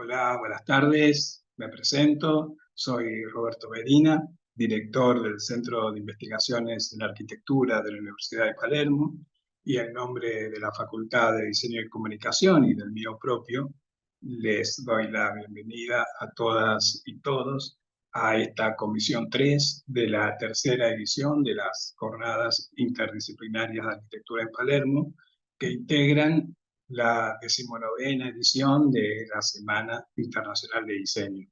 Hola, buenas tardes. Me presento. Soy Roberto Medina, director del Centro de Investigaciones en Arquitectura de la Universidad de Palermo, y en nombre de la Facultad de Diseño y Comunicación y del mío propio, les doy la bienvenida a todas y todos a esta Comisión 3 de la tercera edición de las Jornadas Interdisciplinarias de Arquitectura en Palermo, que integran la 19ª edición de la Semana Internacional de Diseño.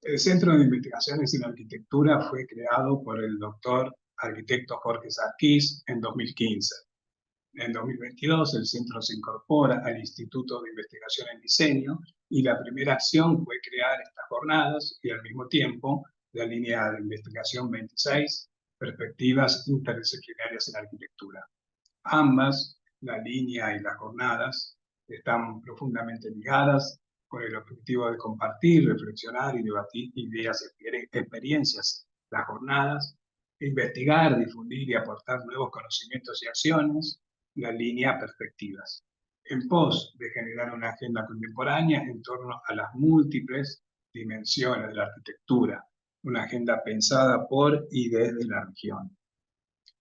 El Centro de Investigaciones en Arquitectura fue creado por el doctor arquitecto Jorge Sarquís en 2015. En 2022 el centro se incorpora al Instituto de Investigación en Diseño y la primera acción fue crear estas jornadas y al mismo tiempo la línea de investigación 26, Perspectivas Interdisciplinarias en Arquitectura. Ambas, la línea y las jornadas, están profundamente ligadas con el objetivo de compartir, reflexionar y debatir ideas y experiencias. Las jornadas, investigar, difundir y aportar nuevos conocimientos y acciones. La línea, perspectivas, en pos de generar una agenda contemporánea en torno a las múltiples dimensiones de la arquitectura, una agenda pensada por y desde la región.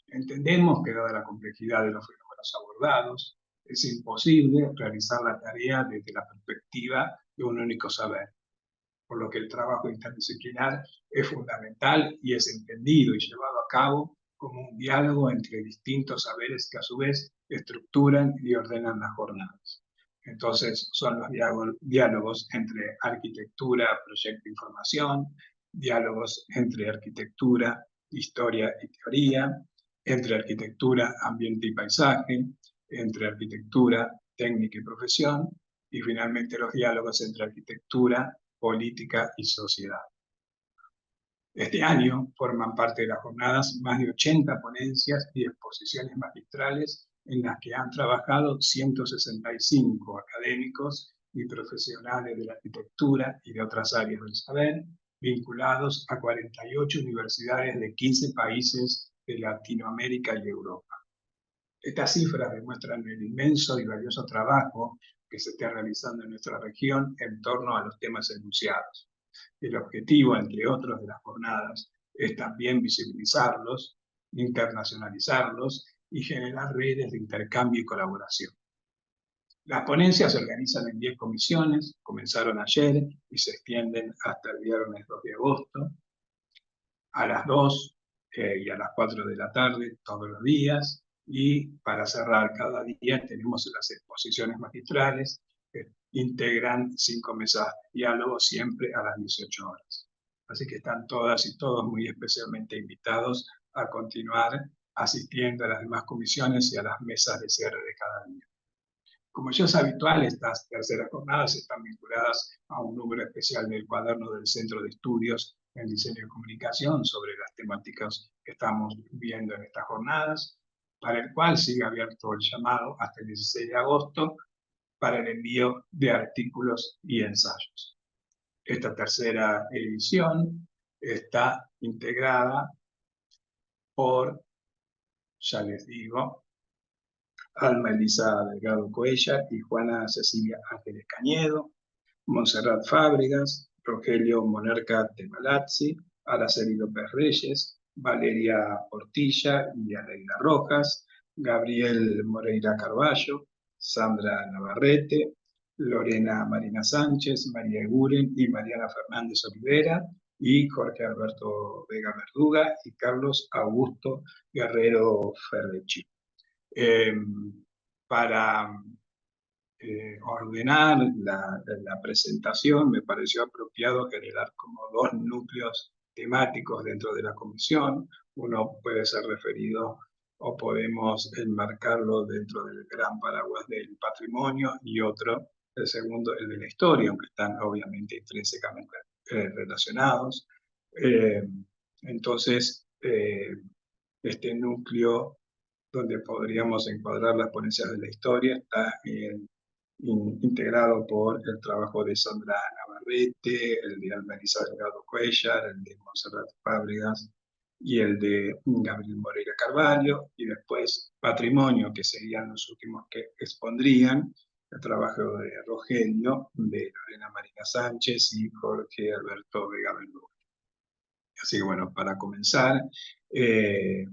Entendemos que, dada la complejidad de los fenómenos abordados, es imposible realizar la tarea desde la perspectiva de un único saber, por lo que el trabajo interdisciplinar es fundamental y es entendido y llevado a cabo como un diálogo entre distintos saberes que a su vez estructuran y ordenan las jornadas. Entonces son los diálogos entre arquitectura, proyecto e información, diálogos entre arquitectura, historia y teoría, entre arquitectura, ambiente y paisaje, entre arquitectura, técnica y profesión, y finalmente los diálogos entre arquitectura, política y sociedad. Este año forman parte de las jornadas más de 80 ponencias y exposiciones magistrales en las que han trabajado 165 académicos y profesionales de la arquitectura y de otras áreas del saber, vinculados a 48 universidades de 15 países de Latinoamérica y Europa. Estas cifras demuestran el inmenso y valioso trabajo que se está realizando en nuestra región en torno a los temas enunciados. El objetivo, entre otros, de las jornadas es también visibilizarlos, internacionalizarlos y generar redes de intercambio y colaboración. Las ponencias se organizan en 10 comisiones, comenzaron ayer y se extienden hasta el viernes 2 de agosto, a las 2 y a las 4 de la tarde todos los días, y para cerrar cada día tenemos las exposiciones magistrales que integran 5 mesas de diálogo siempre a las 18 horas. Así que están todas y todos muy especialmente invitados a continuar asistiendo a las demás comisiones y a las mesas de cierre de cada día. Como ya es habitual, estas terceras jornadas están vinculadas a un número especial del cuaderno del Centro de Estudios en Diseño y Comunicación sobre las temáticas que estamos viendo en estas jornadas, para el cual sigue abierto el llamado hasta el 16 de agosto para el envío de artículos y ensayos. Esta tercera edición está integrada por, ya les digo, Alma Elisa Delgado Coellar y Juana Cecilia Ángeles Cañedo, Montserrat Fábregas, Rogelio Monarca Temalazzi, Araceli López Reyes, Valeria Portilla y Aleida Rojas, Gabriel Moreira Carballo, Sandra Navarrete, Lorena Marina Sánchez, María Eguren y Mariana Fernández Olivera, y Jorge Alberto Vega Verduga y Carlos Augusto Guerrero Ferrechi. Para ordenar la presentación, me pareció apropiado generar como 2 núcleos temáticos dentro de la comisión. Uno puede ser referido o podemos enmarcarlo dentro del gran paraguas del patrimonio, y otro, el segundo, el de la historia, aunque están obviamente intrínsecamente relacionados. Entonces, este núcleo donde podríamos encuadrar las ponencias de la historia está integrado por el trabajo de Sandra Navarrete, el de Alma Elisa Delgado Cuellar, el de Montserrat Fábregas y el de Gabriel Moreira Carvalho, y después patrimonio, que serían los últimos que expondrían, el trabajo de Rogelio, de Lorena Marina Sánchez y Jorge Alberto Vega Verdú. Así que bueno, para comenzar, eh,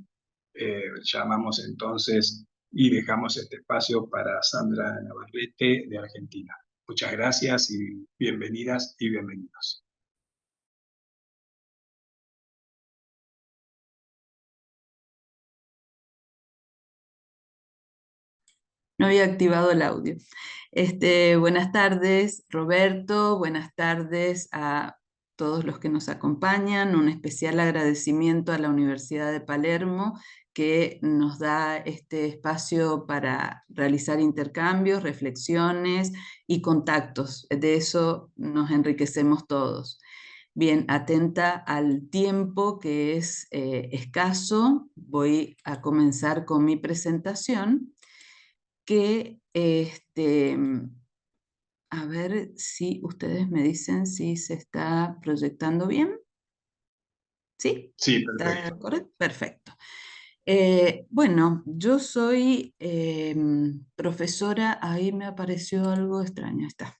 llamamos entonces y dejamos este espacio para Sandra Navarrete de Argentina. Muchas gracias y bienvenidas y bienvenidos. No había activado el audio. Buenas tardes, Roberto. Buenas tardes a todos los que nos acompañan. Un especial agradecimiento a la Universidad de Palermo que nos da este espacio para realizar intercambios, reflexiones y contactos. De eso nos enriquecemos todos. Bien, atenta al tiempo que es escaso, voy a comenzar con mi presentación que, a ver si ustedes me dicen si se está proyectando bien. ¿Sí? Sí, ¿Está perfecto. correcto? Perfecto. Bueno, yo soy profesora, ahí me apareció algo extraño, está.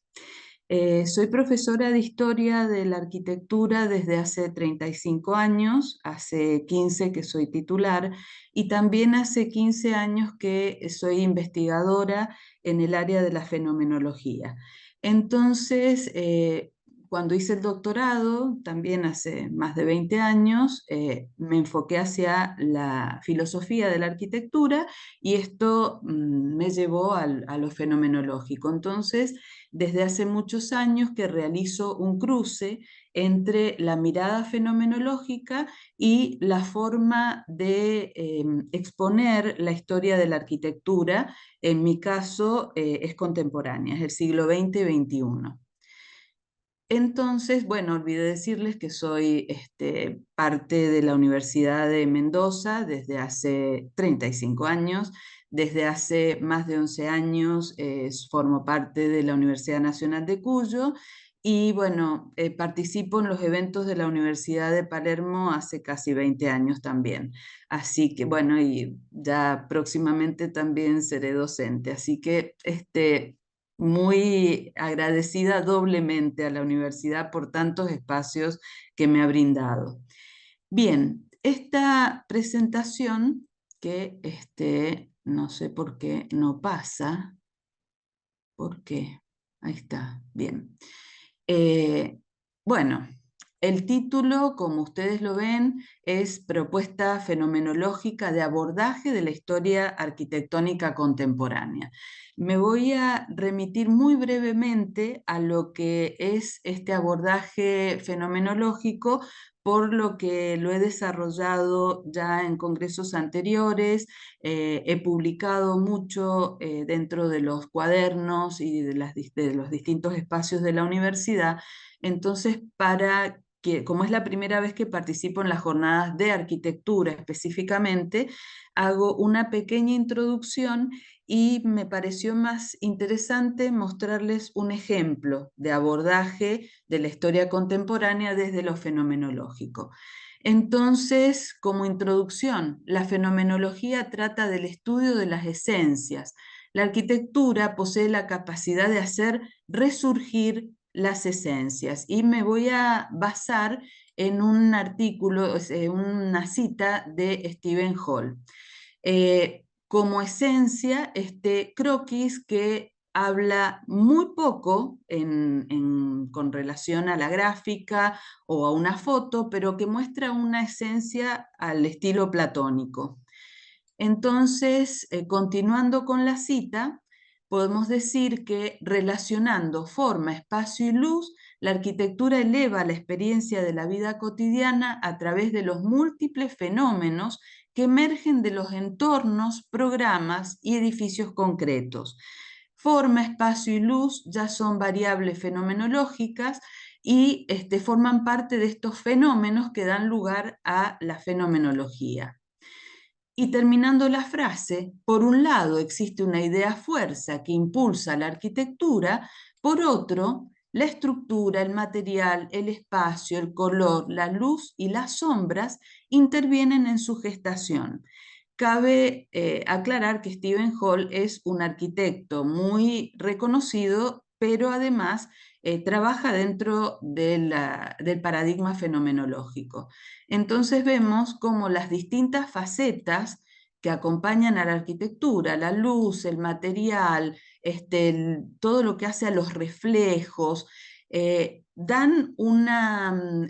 Soy profesora de Historia de la Arquitectura desde hace 35 años, hace 15 que soy titular y también hace 15 años que soy investigadora en el área de la fenomenología. Entonces, cuando hice el doctorado, también hace más de 20 años, me enfoqué hacia la filosofía de la arquitectura y esto me llevó a lo fenomenológico. Entonces, desde hace muchos años que realizo un cruce entre la mirada fenomenológica y la forma de exponer la historia de la arquitectura. En mi caso es contemporánea, es el siglo XX y XXI. Entonces, bueno, olvidé decirles que soy parte de la Universidad de Mendoza desde hace 35 años. Desde hace más de 11 años formo parte de la Universidad Nacional de Cuyo y bueno, participo en los eventos de la Universidad de Palermo hace casi 20 años también. Así que bueno, y ya próximamente también seré docente. Así que muy agradecida doblemente a la universidad por tantos espacios que me ha brindado. Bien, esta presentación que no sé por qué no pasa, ¿por qué? Ahí está, bien. Eh, bueno, el título, como ustedes lo ven, es Propuesta Fenomenológica de Abordaje de la Historia Arquitectónica Contemporánea. Me voy a remitir muy brevemente a lo que es este abordaje fenomenológico, por lo que lo he desarrollado ya en congresos anteriores, he publicado mucho dentro de los cuadernos y de los distintos espacios de la universidad. Entonces, como es la primera vez que participo en las jornadas de arquitectura específicamente, hago una pequeña introducción y me pareció más interesante mostrarles un ejemplo de abordaje de la historia contemporánea desde lo fenomenológico. Entonces, como introducción, la fenomenología trata del estudio de las esencias. La arquitectura posee la capacidad de hacer resurgir las esencias y me voy a basar en un artículo, una cita de Stephen Hall. Como esencia, este croquis que habla muy poco con relación a la gráfica o a una foto, pero que muestra una esencia al estilo platónico. Entonces, continuando con la cita, podemos decir que relacionando forma, espacio y luz, la arquitectura eleva la experiencia de la vida cotidiana a través de los múltiples fenómenos que emergen de los entornos, programas y edificios concretos. Forma, espacio y luz ya son variables fenomenológicas y forman parte de estos fenómenos que dan lugar a la fenomenología. Y terminando la frase, por un lado existe una idea fuerza que impulsa la arquitectura, por otro, la estructura, el material, el espacio, el color, la luz y las sombras intervienen en su gestación. cabe aclarar que Stephen Hall es un arquitecto muy reconocido, pero además trabaja dentro del paradigma fenomenológico. Entonces vemos cómo las distintas facetas que acompañan a la arquitectura, la luz, el material, todo lo que hace a los reflejos, dan una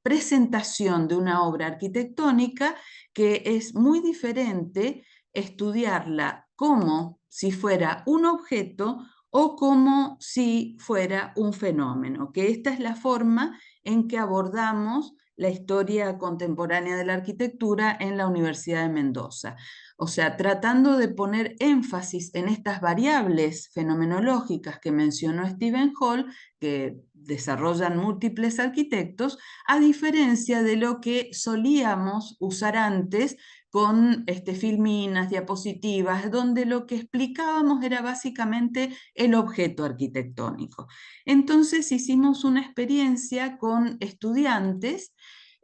presentación de una obra arquitectónica que es muy diferente estudiarla como si fuera un objeto o como si fuera un fenómeno, que esta es la forma en que abordamos la historia contemporánea de la arquitectura en la Universidad de Mendoza. O sea, tratando de poner énfasis en estas variables fenomenológicas que mencionó Stephen Hall, que desarrollan múltiples arquitectos, a diferencia de lo que solíamos usar antes con filminas, diapositivas, donde lo que explicábamos era básicamente el objeto arquitectónico. Entonces hicimos una experiencia con estudiantes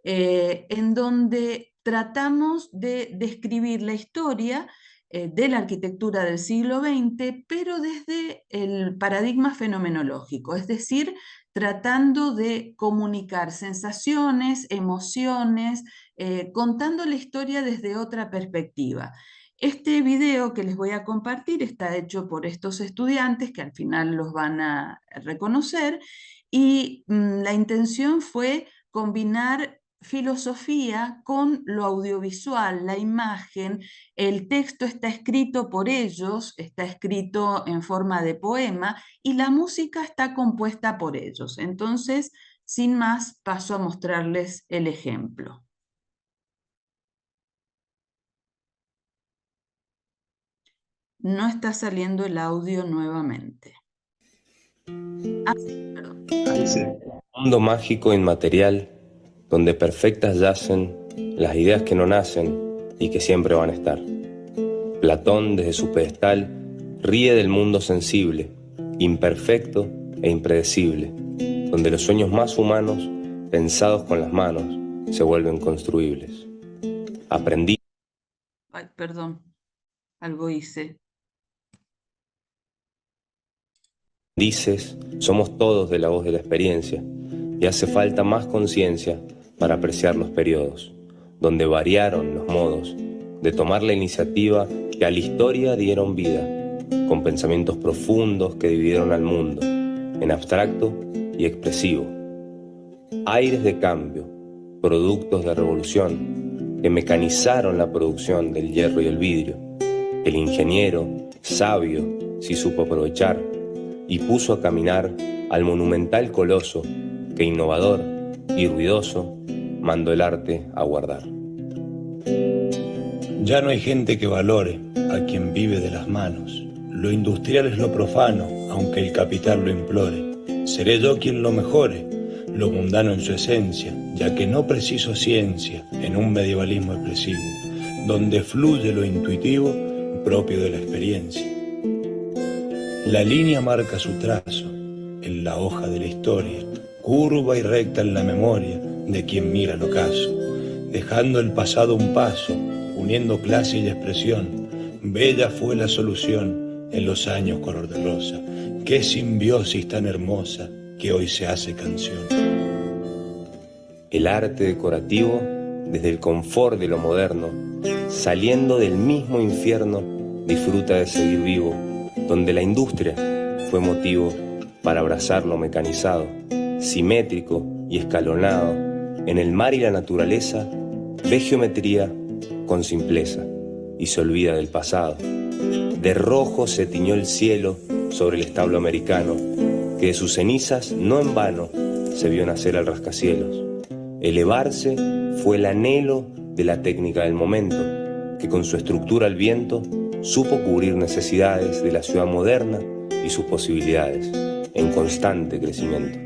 en donde tratamos de describir la historia de la arquitectura del siglo XX, pero desde el paradigma fenomenológico, es decir, tratando de comunicar sensaciones, emociones, contando la historia desde otra perspectiva. Este video que les voy a compartir está hecho por estos estudiantes que al final los van a reconocer y la intención fue combinar filosofía con lo audiovisual, la imagen. El texto está escrito por ellos, está escrito en forma de poema y la música está compuesta por ellos. Entonces, sin más, paso a mostrarles el ejemplo. No está saliendo el audio nuevamente. Ah, perdón. Ahí sí. Un mundo mágico inmaterial, donde perfectas yacen las ideas que no nacen y que siempre van a estar. Platón, desde su pedestal, ríe del mundo sensible, imperfecto e impredecible, donde los sueños más humanos, pensados con las manos, se vuelven construibles. Aprendí. Ay, perdón, algo hice. Dices, somos todos de la voz de la experiencia, y hace falta más conciencia para apreciar los periodos, donde variaron los modos de tomar la iniciativa que a la historia dieron vida, con pensamientos profundos que dividieron al mundo, en abstracto y expresivo. Aires de cambio, productos de revolución, que mecanizaron la producción del hierro y el vidrio. El ingeniero, sabio, sí supo aprovechar, y puso a caminar al monumental coloso que innovador y ruidoso mandó el arte a guardar. Ya no hay gente que valore a quien vive de las manos. Lo industrial es lo profano, aunque el capital lo implore. Seré yo quien lo mejore, lo mundano en su esencia, ya que no preciso ciencia en un medievalismo expresivo, donde fluye lo intuitivo propio de la experiencia. La línea marca su trazo en la hoja de la historia, curva y recta en la memoria de quien mira el ocaso, dejando el pasado un paso, uniendo clase y expresión. Bella fue la solución en los años color de rosa. Qué simbiosis tan hermosa que hoy se hace canción. El arte decorativo, desde el confort de lo moderno, saliendo del mismo infierno, disfruta de seguir vivo, donde la industria fue motivo para abrazar lo mecanizado, simétrico y escalonado. En el mar y la naturaleza ve geometría con simpleza y se olvida del pasado. De rojo se tiñó el cielo sobre el establo americano, que de sus cenizas no en vano se vio nacer al rascacielos. Elevarse fue el anhelo de la técnica del momento, que con su estructura al viento supo cubrir necesidades de la ciudad moderna y sus posibilidades, en constante crecimiento.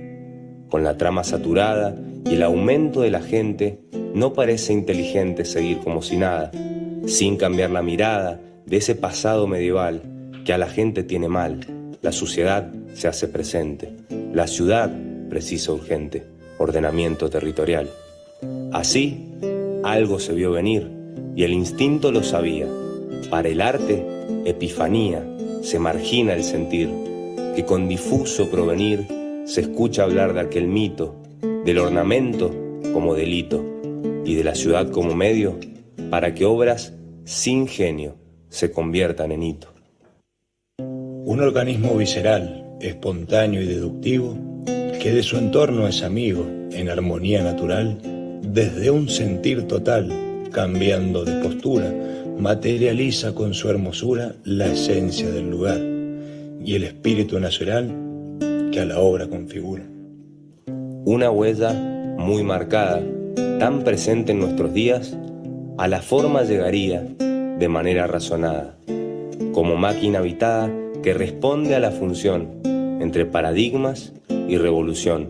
Con la trama saturada y el aumento de la gente, no parece inteligente seguir como si nada, sin cambiar la mirada de ese pasado medieval que a la gente tiene mal. La suciedad se hace presente, la ciudad precisa urgente ordenamiento territorial. Así, algo se vio venir y el instinto lo sabía. Para el arte, epifanía, se margina el sentir, que con difuso provenir se escucha hablar de aquel mito, del ornamento como delito y de la ciudad como medio para que obras sin genio se conviertan en hito. Un organismo visceral, espontáneo y deductivo, que de su entorno es amigo, en armonía natural, desde un sentir total, cambiando de postura, materializa con su hermosura la esencia del lugar y el espíritu nacional que a la obra configura. Una huella muy marcada, tan presente en nuestros días, a la forma llegaría de manera razonada, como máquina habitada que responde a la función entre paradigmas y revolución,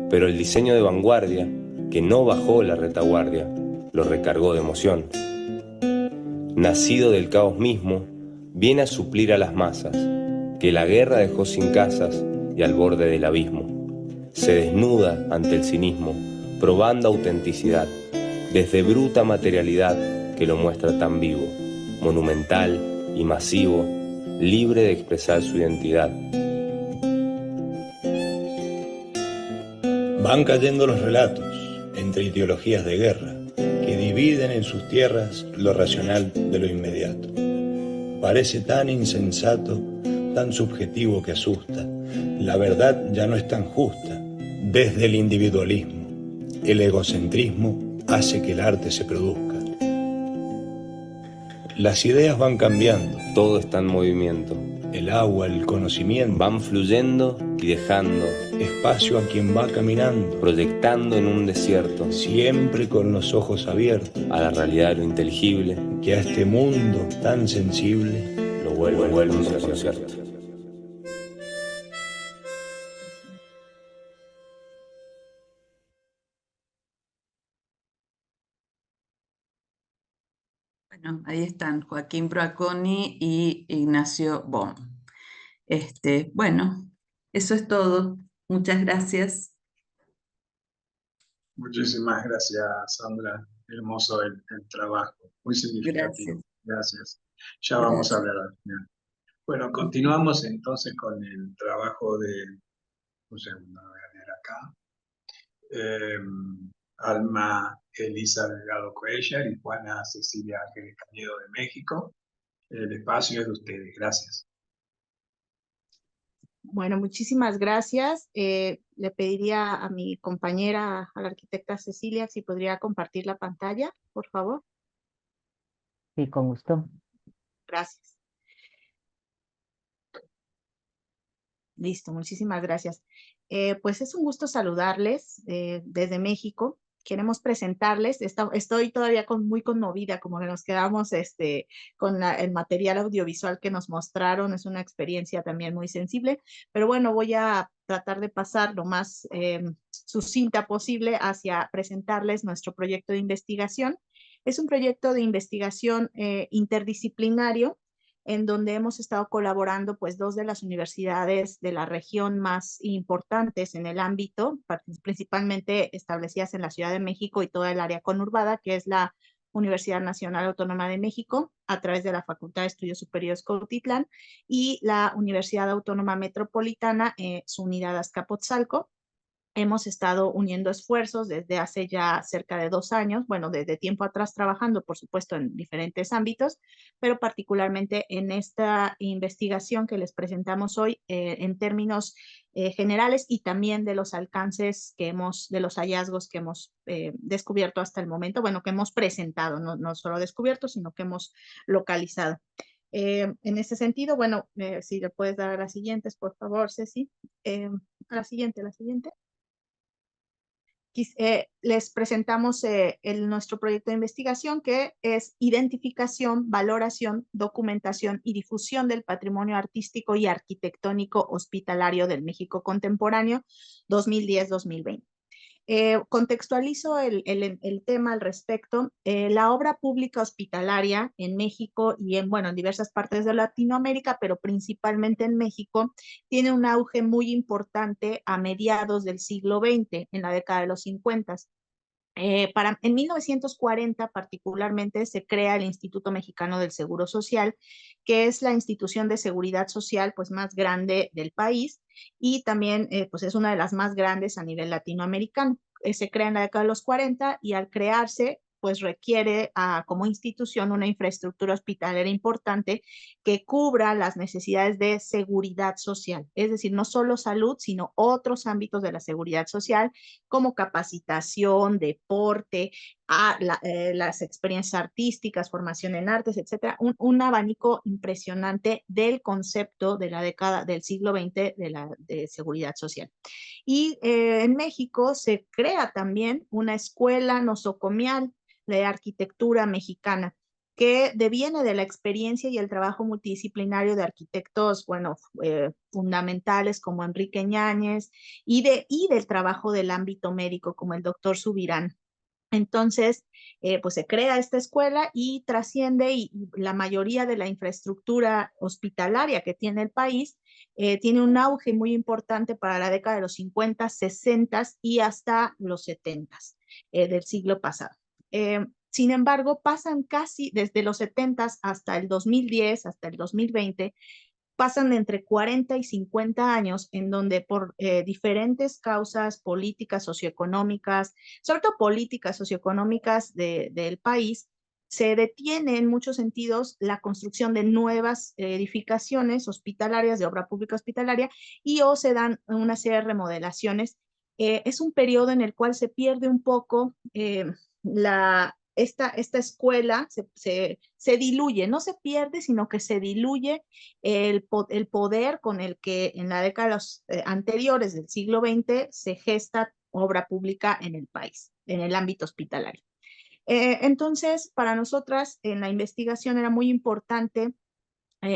pero el diseño de vanguardia, que no bajó la retaguardia, lo recargó de emoción. Nacido del caos mismo, viene a suplir a las masas, que la guerra dejó sin casas y al borde del abismo. Se desnuda ante el cinismo, probando autenticidad, desde bruta materialidad que lo muestra tan vivo, monumental y masivo, libre de expresar su identidad. Van cayendo los relatos entre ideologías de guerra que dividen en sus tierras lo racional de lo inmediato. Parece tan insensato, tan subjetivo que asusta. La verdad ya no es tan justa. Desde el individualismo, el egocentrismo hace que el arte se produzca. Las ideas van cambiando. Todo está en movimiento. El agua, el conocimiento Van fluyendo y dejando, espacio a quien va caminando, proyectando en un desierto siempre con los ojos abiertos, a la realidad de lo inteligible, que a este mundo tan sensible lo vuelve un concierto. Bueno, ahí están Joaquín Proaconi y Ignacio Bohm. Bueno, eso es todo. Muchas gracias. Muchísimas gracias, Sandra. Hermoso el trabajo, muy significativo. Gracias. Ya vamos a hablar al final. Bueno, continuamos entonces con el trabajo de, un segundo, voy a leer acá. Alma Elisa Delgado Cuellar y Juana Cecilia Ángeles Cañedo de México. El espacio es de ustedes. Gracias. Bueno, muchísimas gracias. Le pediría a mi compañera, a la arquitecta Cecilia, si podría compartir la pantalla, por favor. Sí, con gusto. Gracias. Listo, muchísimas gracias. Pues es un gusto saludarles desde México. Queremos presentarles, estoy todavía muy conmovida, como que nos quedamos con el material audiovisual que nos mostraron, es una experiencia también muy sensible, pero bueno, voy a tratar de pasar lo más sucinta posible hacia presentarles nuestro proyecto de investigación. Es un proyecto de investigación interdisciplinario en donde hemos estado colaborando pues dos de las universidades de la región más importantes en el ámbito, principalmente establecidas en la Ciudad de México y toda el área conurbada, que es la Universidad Nacional Autónoma de México, a través de la Facultad de Estudios Superiores Cuautitlán, y la Universidad Autónoma Metropolitana, su unidad Azcapotzalco. Hemos estado uniendo esfuerzos desde hace ya cerca de 2 años, bueno, desde tiempo atrás trabajando, por supuesto, en diferentes ámbitos, pero particularmente en esta investigación que les presentamos hoy en términos generales y también de los alcances de los hallazgos que hemos descubierto hasta el momento, bueno, que hemos presentado, no solo descubierto, sino que hemos localizado. En ese sentido, bueno, si le puedes dar a las siguientes, por favor, Ceci. A la siguiente. Les presentamos nuestro proyecto de investigación, que es identificación, valoración, documentación y difusión del patrimonio artístico y arquitectónico hospitalario del México contemporáneo 2010-2020. Contextualizo el tema al respecto. La obra pública hospitalaria en México y en diversas partes de Latinoamérica, pero principalmente en México, tiene un auge muy importante a mediados del siglo XX, en la década de los 50. En 1940 particularmente se crea el Instituto Mexicano del Seguro Social, que es la institución de seguridad social pues, más grande del país y también pues, es una de las más grandes a nivel latinoamericano. Se crea en la década de los 40 y al crearse pues requiere como institución una infraestructura hospitalaria importante que cubra las necesidades de seguridad social, es decir, no solo salud, sino otros ámbitos de la seguridad social, como capacitación, deporte, las experiencias artísticas, formación en artes, etcétera, un abanico impresionante del concepto de la década del siglo XX de seguridad social. Y en México se crea también una escuela nosocomial de arquitectura mexicana que deviene de la experiencia y el trabajo multidisciplinario de arquitectos, bueno, fundamentales como Enrique Ñáñez y del trabajo del ámbito médico como el doctor Subirán. Entonces, pues se crea esta escuela y trasciende y la mayoría de la infraestructura hospitalaria que tiene el país tiene un auge muy importante para la década de los 50, 60 y hasta los 70 del siglo pasado. Sin embargo, pasan casi desde los 70 hasta el 2010, hasta el 2020, pasan entre 40 y 50 años en donde por diferentes causas políticas, socioeconómicas, sobre todo políticas socioeconómicas del país, se detiene en muchos sentidos la construcción de nuevas edificaciones hospitalarias, de obra pública hospitalaria, y o se dan una serie de remodelaciones. Es un periodo en el cual se pierde un poco esta escuela, se diluye, no se pierde, sino que se diluye el poder con el que en la década anteriores del siglo XX se gesta obra pública en el país, en el ámbito hospitalario. Entonces, para nosotras en la investigación era muy importante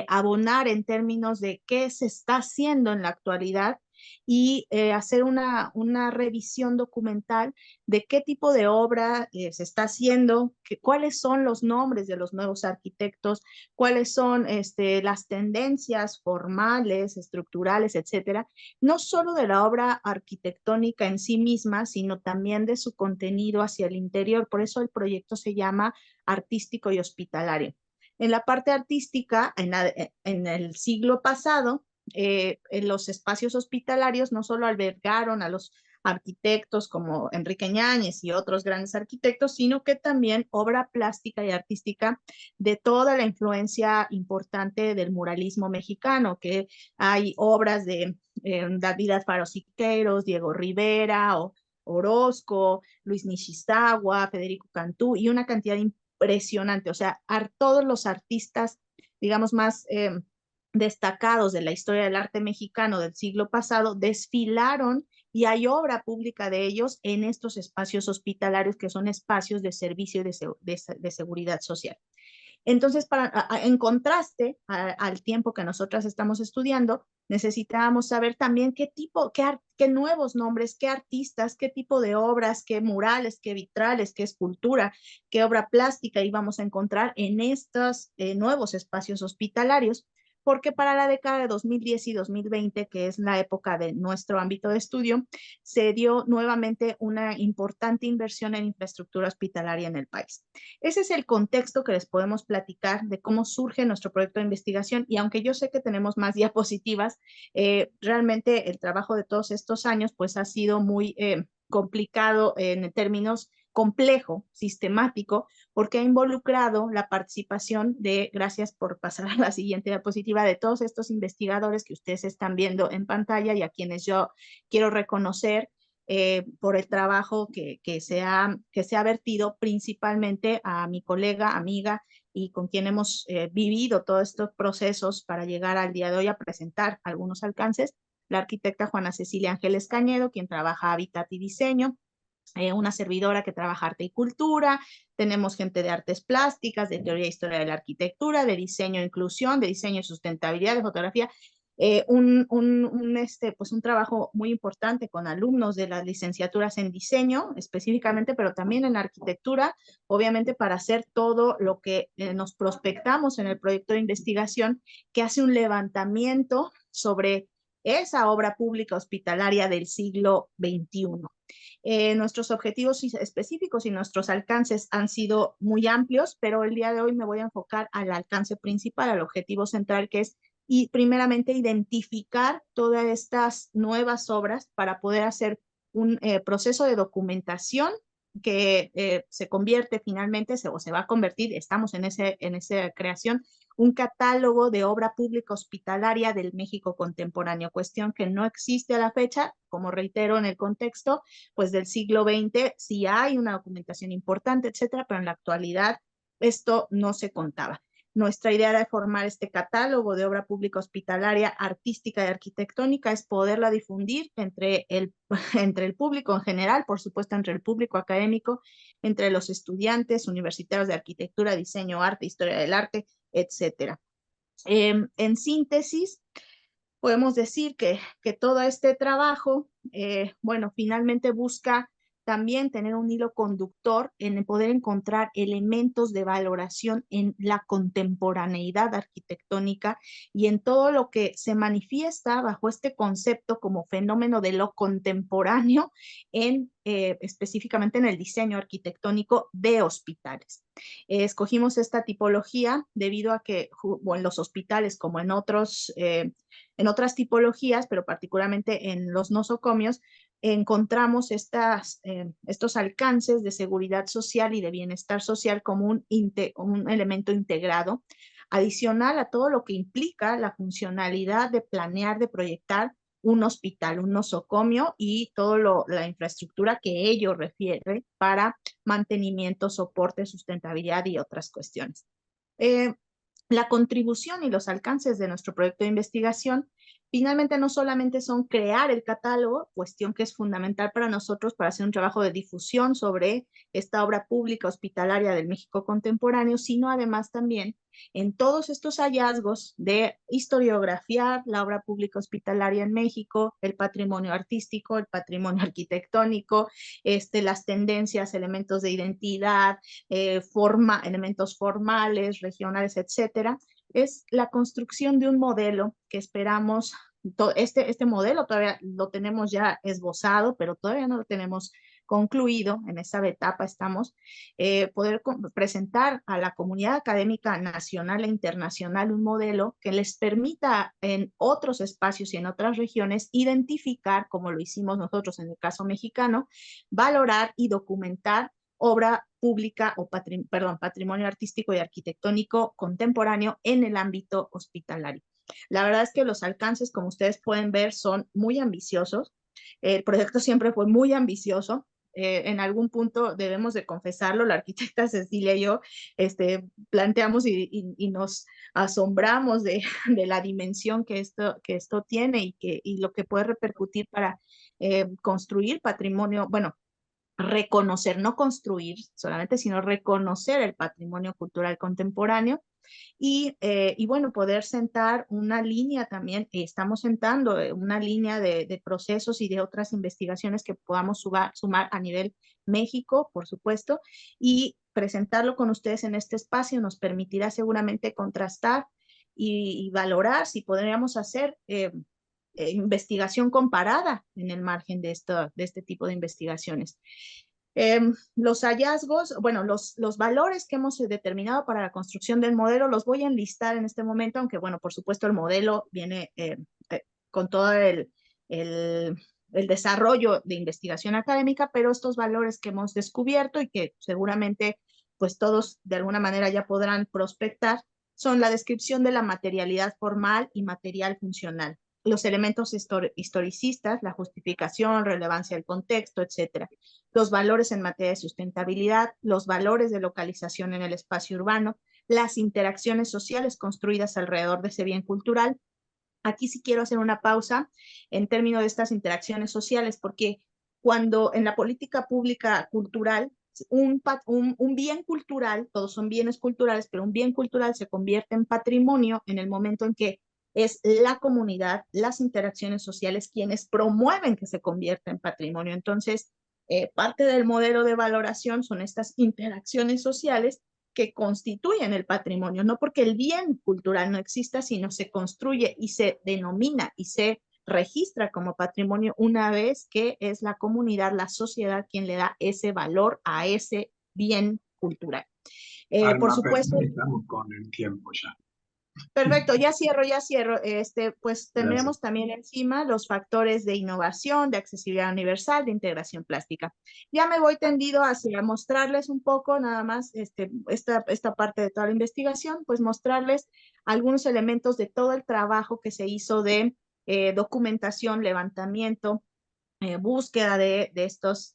abonar en términos de qué se está haciendo en la actualidad y hacer una revisión documental de qué tipo de obra se está haciendo, cuáles son los nombres de los nuevos arquitectos, cuáles son las tendencias formales, estructurales, etcétera, no solo de la obra arquitectónica en sí misma, sino también de su contenido hacia el interior. Por eso el proyecto se llama Artístico y Hospitalario. En la parte artística, en el siglo pasado, en los espacios hospitalarios no solo albergaron a los arquitectos como Enrique Ñáñez y otros grandes arquitectos, sino que también obra plástica y artística de toda la influencia importante del muralismo mexicano, que hay obras de David Alfaro Siqueiros, Diego Rivera, Orozco, Luis Nishiztawa, Federico Cantú y una cantidad impresionante. O sea, todos los artistas, digamos, más destacados de la historia del arte mexicano del siglo pasado desfilaron y hay obra pública de ellos en estos espacios hospitalarios que son espacios de servicio y de seguridad social. Entonces, en contraste al tiempo que nosotras estamos estudiando, necesitábamos saber también qué nuevos nombres, qué artistas, qué tipo de obras, qué murales, qué vitrales, qué escultura, qué obra plástica íbamos a encontrar en estos nuevos espacios hospitalarios, porque para la década de 2010 y 2020, que es la época de nuestro ámbito de estudio, se dio nuevamente una importante inversión en infraestructura hospitalaria en el país. Ese es el contexto que les podemos platicar de cómo surge nuestro proyecto de investigación y aunque yo sé que tenemos más diapositivas, realmente el trabajo de todos estos años pues ha sido muy complicado en términos complejo, sistemático, porque ha involucrado la participación gracias por pasar a la siguiente diapositiva, de todos estos investigadores que ustedes están viendo en pantalla y a quienes yo quiero reconocer por el trabajo que se ha vertido principalmente a mi colega, amiga y con quien hemos vivido todos estos procesos para llegar al día de hoy a presentar algunos alcances, la arquitecta Juana Cecilia Ángeles Cañedo, quien trabaja Hábitat y Diseño, una servidora que trabaja arte y cultura, tenemos gente de artes plásticas, de teoría e historia de la arquitectura, de diseño e inclusión, de diseño y sustentabilidad, de fotografía, pues un trabajo muy importante con alumnos de las licenciaturas en diseño específicamente, pero también en arquitectura, obviamente para hacer todo lo que nos prospectamos en el proyecto de investigación, que hace un levantamiento sobre esa obra pública hospitalaria del siglo XXI. Nuestros objetivos específicos y nuestros alcances han sido muy amplios, pero el día de hoy me voy a enfocar al alcance principal, al objetivo central, que es primeramente identificar todas estas nuevas obras para poder hacer un proceso de documentación que se convierte finalmente, o se va a convertir, estamos en esa creación, un catálogo de obra pública hospitalaria del México contemporáneo, cuestión que no existe a la fecha, como reitero en el contexto, pues del siglo XX sí hay una documentación importante, etcétera, pero en la actualidad esto no se contaba. Nuestra idea de formar este catálogo de obra pública hospitalaria artística y arquitectónica es poderla difundir entre el público en general, por supuesto entre el público académico, entre los estudiantes universitarios de arquitectura, diseño, arte, historia del arte, etcétera. En síntesis, podemos decir que todo este trabajo, bueno, finalmente busca también tener un hilo conductor en poder encontrar elementos de valoración en la contemporaneidad arquitectónica y en todo lo que se manifiesta bajo este concepto como fenómeno de lo contemporáneo específicamente en el diseño arquitectónico de hospitales. Escogimos esta tipología debido a que en los hospitales como en otras tipologías, pero particularmente en los nosocomios, encontramos estos alcances de seguridad social y de bienestar social como un elemento integrado, adicional a todo lo que implica la funcionalidad de planear, de proyectar un hospital, un nosocomio y toda la infraestructura que ello refiere para mantenimiento, soporte, sustentabilidad y otras cuestiones. La contribución y los alcances de nuestro proyecto de investigación finalmente no solamente son crear el catálogo, cuestión que es fundamental para nosotros para hacer un trabajo de difusión sobre esta obra pública hospitalaria del México contemporáneo, sino además también en todos estos hallazgos de historiografiar la obra pública hospitalaria en México, el patrimonio artístico, el patrimonio arquitectónico, las tendencias, elementos de identidad, elementos formales, regionales, etcétera, es la construcción de un modelo que esperamos, este modelo todavía lo tenemos ya esbozado, pero todavía no lo tenemos concluido, en esa etapa estamos, poder presentar a la comunidad académica nacional e internacional un modelo que les permita en otros espacios y en otras regiones identificar, como lo hicimos nosotros en el caso mexicano, valorar y documentar obra pública o patrimonio artístico y arquitectónico contemporáneo en el ámbito hospitalario. La verdad es que los alcances, como ustedes pueden ver, son muy ambiciosos. El proyecto siempre fue muy ambicioso. En algún punto debemos de confesarlo, la arquitecta Cecilia y yo planteamos y nos asombramos de la dimensión que esto tiene y lo que puede repercutir para construir patrimonio, bueno, reconocer, no construir solamente, sino reconocer el patrimonio cultural contemporáneo y bueno, poder sentar una línea también, estamos sentando una línea de procesos y de otras investigaciones que podamos sumar a nivel México, por supuesto, y presentarlo con ustedes en este espacio nos permitirá seguramente contrastar y valorar si podríamos hacer investigación comparada en el margen de este tipo de investigaciones. Los hallazgos, bueno, los valores que hemos determinado para la construcción del modelo los voy a enlistar en este momento, aunque bueno, por supuesto el modelo viene con todo el desarrollo de investigación académica, pero estos valores que hemos descubierto y que seguramente pues todos de alguna manera ya podrán prospectar, son la descripción de la materialidad formal y material funcional, los elementos historicistas, la justificación, relevancia del contexto, etcétera. Los valores en materia de sustentabilidad, los valores de localización en el espacio urbano, las interacciones sociales construidas alrededor de ese bien cultural. Aquí sí quiero hacer una pausa en términos de estas interacciones sociales, porque cuando en la política pública cultural, un bien cultural, todos son bienes culturales, pero un bien cultural se convierte en patrimonio en el momento en que es la comunidad, las interacciones sociales quienes promueven que se convierta en patrimonio. Entonces, parte del modelo de valoración son estas interacciones sociales que constituyen el patrimonio, no porque el bien cultural no exista, sino se construye y se denomina y se registra como patrimonio una vez que es la comunidad, la sociedad quien le da ese valor a ese bien cultural. Por Alma, supuesto, estamos con el tiempo ya. perfecto, ya cierro. Pues tendremos Gracias. también encima los factores de innovación, de accesibilidad universal, de integración plástica. Ya me voy tendido hacia mostrarles un poco nada más esta parte de toda la investigación, pues mostrarles algunos elementos de todo el trabajo que se hizo de documentación, levantamiento, búsqueda de estos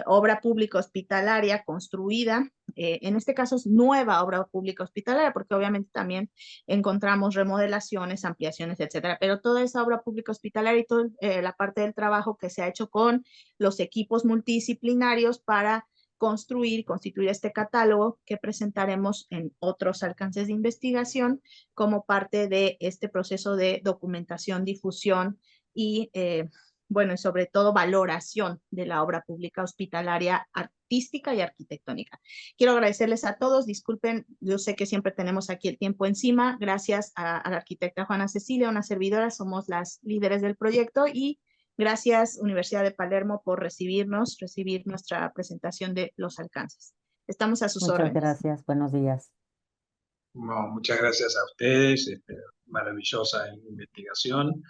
obra pública hospitalaria construida. En este caso es nueva obra pública hospitalaria, porque obviamente también encontramos remodelaciones, ampliaciones, etcétera. Pero toda esa obra pública hospitalaria y toda la parte del trabajo que se ha hecho con los equipos multidisciplinarios para constituir este catálogo que presentaremos en otros alcances de investigación como parte de este proceso de documentación, difusión y bueno, y sobre todo valoración de la obra pública hospitalaria artística y arquitectónica. Quiero agradecerles a todos, disculpen, yo sé que siempre tenemos aquí el tiempo encima, gracias a la arquitecta Juana Cecilia, una servidora, somos las líderes del proyecto, y gracias Universidad de Palermo por recibir nuestra presentación de los alcances. Estamos a sus Muchas órdenes. gracias, buenos días. No, muchas gracias a ustedes, maravillosa investigación.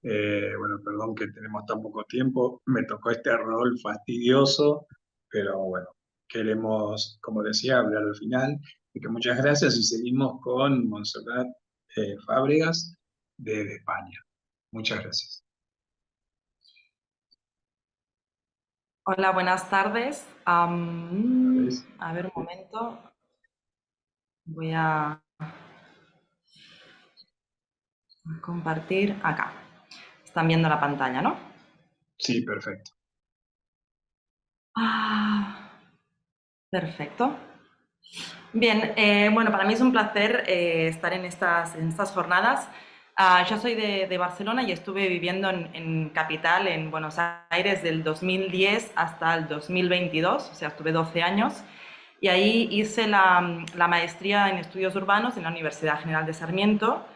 Bueno, perdón que tenemos tan poco tiempo, me tocó este rol fastidioso, pero bueno, queremos, como decía, hablar al final. Así que muchas gracias y seguimos con Montserrat Fábregas de España. Muchas gracias. Hola, buenas tardes. A ver, un momento. Voy a compartir acá. Están viendo la pantalla, ¿no? Sí, perfecto. Perfecto. Bien, bueno, para mí es un placer estar en estas jornadas. Yo soy de Barcelona y estuve viviendo en Capital, en Buenos Aires, del 2010 hasta el 2022, o sea, estuve 12 años. Y ahí hice la maestría en estudios urbanos en la Universidad General de Sarmiento.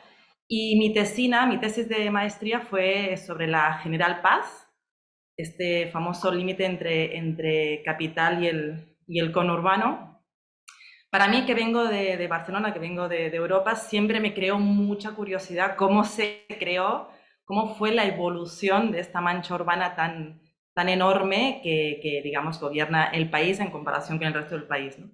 Y mi tesis de maestría fue sobre la General Paz, este famoso límite entre Capital y el conurbano. Para mí, que vengo de Barcelona, que vengo de Europa, siempre me creó mucha curiosidad cómo se creó, cómo fue la evolución de esta mancha urbana tan enorme que, digamos, gobierna el país en comparación con el resto del país, ¿no?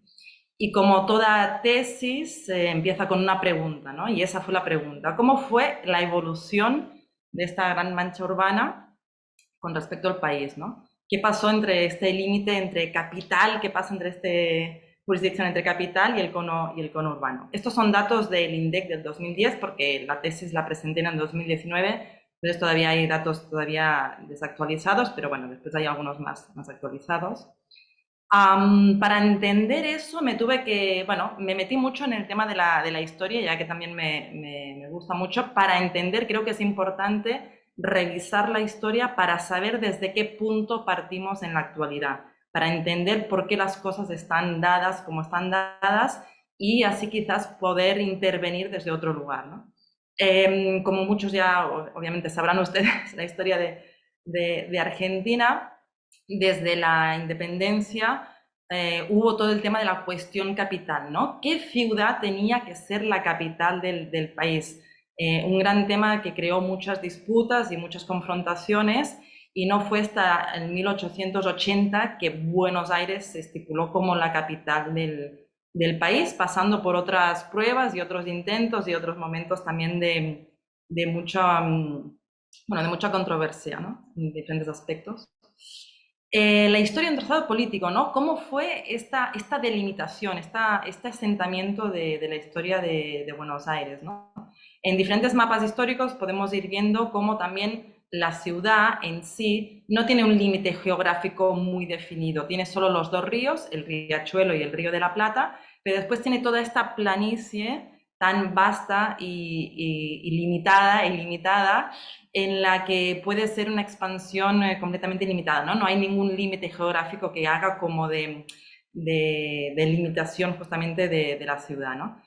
Y como toda tesis, empieza con una pregunta, ¿no? Y esa fue la pregunta: ¿cómo fue la evolución de esta gran mancha urbana con respecto al país, ¿no? ¿Qué pasó entre este límite entre capital, qué pasa entre jurisdicción entre capital y el cono urbano? Estos son datos del INDEC del 2010, porque la tesis la presenté en el 2019, entonces todavía hay datos todavía desactualizados, pero bueno, después hay algunos más actualizados. Para entender eso me metí mucho en el tema de la historia, ya que también me gusta mucho. Para entender, creo que es importante revisar la historia para saber desde qué punto partimos en la actualidad, para entender por qué las cosas están dadas como están dadas y así quizás poder intervenir desde otro lugar, ¿no? Como muchos ya obviamente sabrán ustedes, la historia de Argentina, desde la independencia hubo todo el tema de la cuestión capital, ¿no? ¿Qué ciudad tenía que ser la capital del país? Un gran tema que creó muchas disputas y muchas confrontaciones, y no fue hasta el 1880 que Buenos Aires se estipuló como la capital del país, pasando por otras pruebas y otros intentos y otros momentos también de mucha controversia, ¿no? En diferentes aspectos. La historia en trazado político, ¿no? ¿Cómo fue esta delimitación, este asentamiento de la historia de Buenos Aires, ¿no? En diferentes mapas históricos podemos ir viendo cómo también la ciudad en sí no tiene un límite geográfico muy definido, tiene solo los dos ríos, el Riachuelo y el Río de la Plata, pero después tiene toda esta planicie tan vasta y limitada, ilimitada, en la que puede ser una expansión completamente ilimitada, ¿no? No hay ningún límite geográfico que haga como de limitación justamente de la ciudad, ¿no?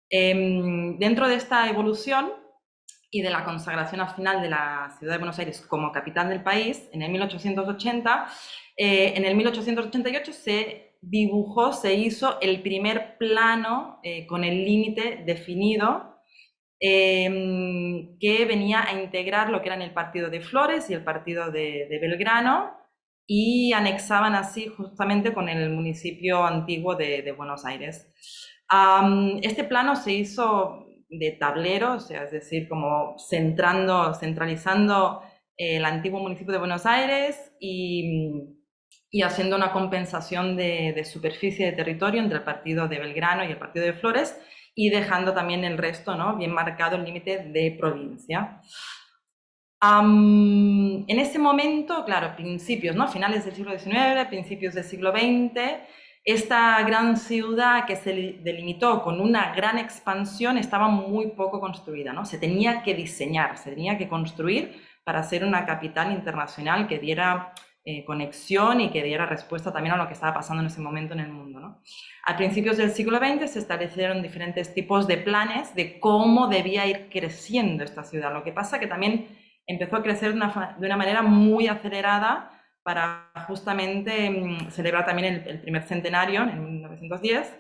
Dentro de esta evolución, y de la consagración al final de la ciudad de Buenos Aires como capital del país en el 1880, en el 1888 se dibujó, se hizo el primer plano con el límite definido que venía a integrar lo que eran el partido de Flores y el partido de Belgrano, y anexaban así justamente con el municipio antiguo de Buenos Aires. Este plano se hizo de tablero, o sea, es decir, como centralizando el antiguo municipio de Buenos Aires y haciendo una compensación de superficie de territorio entre el partido de Belgrano y el partido de Flores, y dejando también el resto, ¿no?, bien marcado el límite de provincia. En ese momento, claro, principios, ¿no?, finales del siglo XIX, principios del siglo XX, esta gran ciudad que se delimitó con una gran expansión estaba muy poco construida, ¿no? Se tenía que diseñar, se tenía que construir para ser una capital internacional que diera conexión y que diera respuesta también a lo que estaba pasando en ese momento en el mundo, ¿no? A principios del siglo XX se establecieron diferentes tipos de planes de cómo debía ir creciendo esta ciudad. Lo que pasa que también empezó a crecer de una manera muy acelerada para justamente celebrar también el primer centenario en 1910,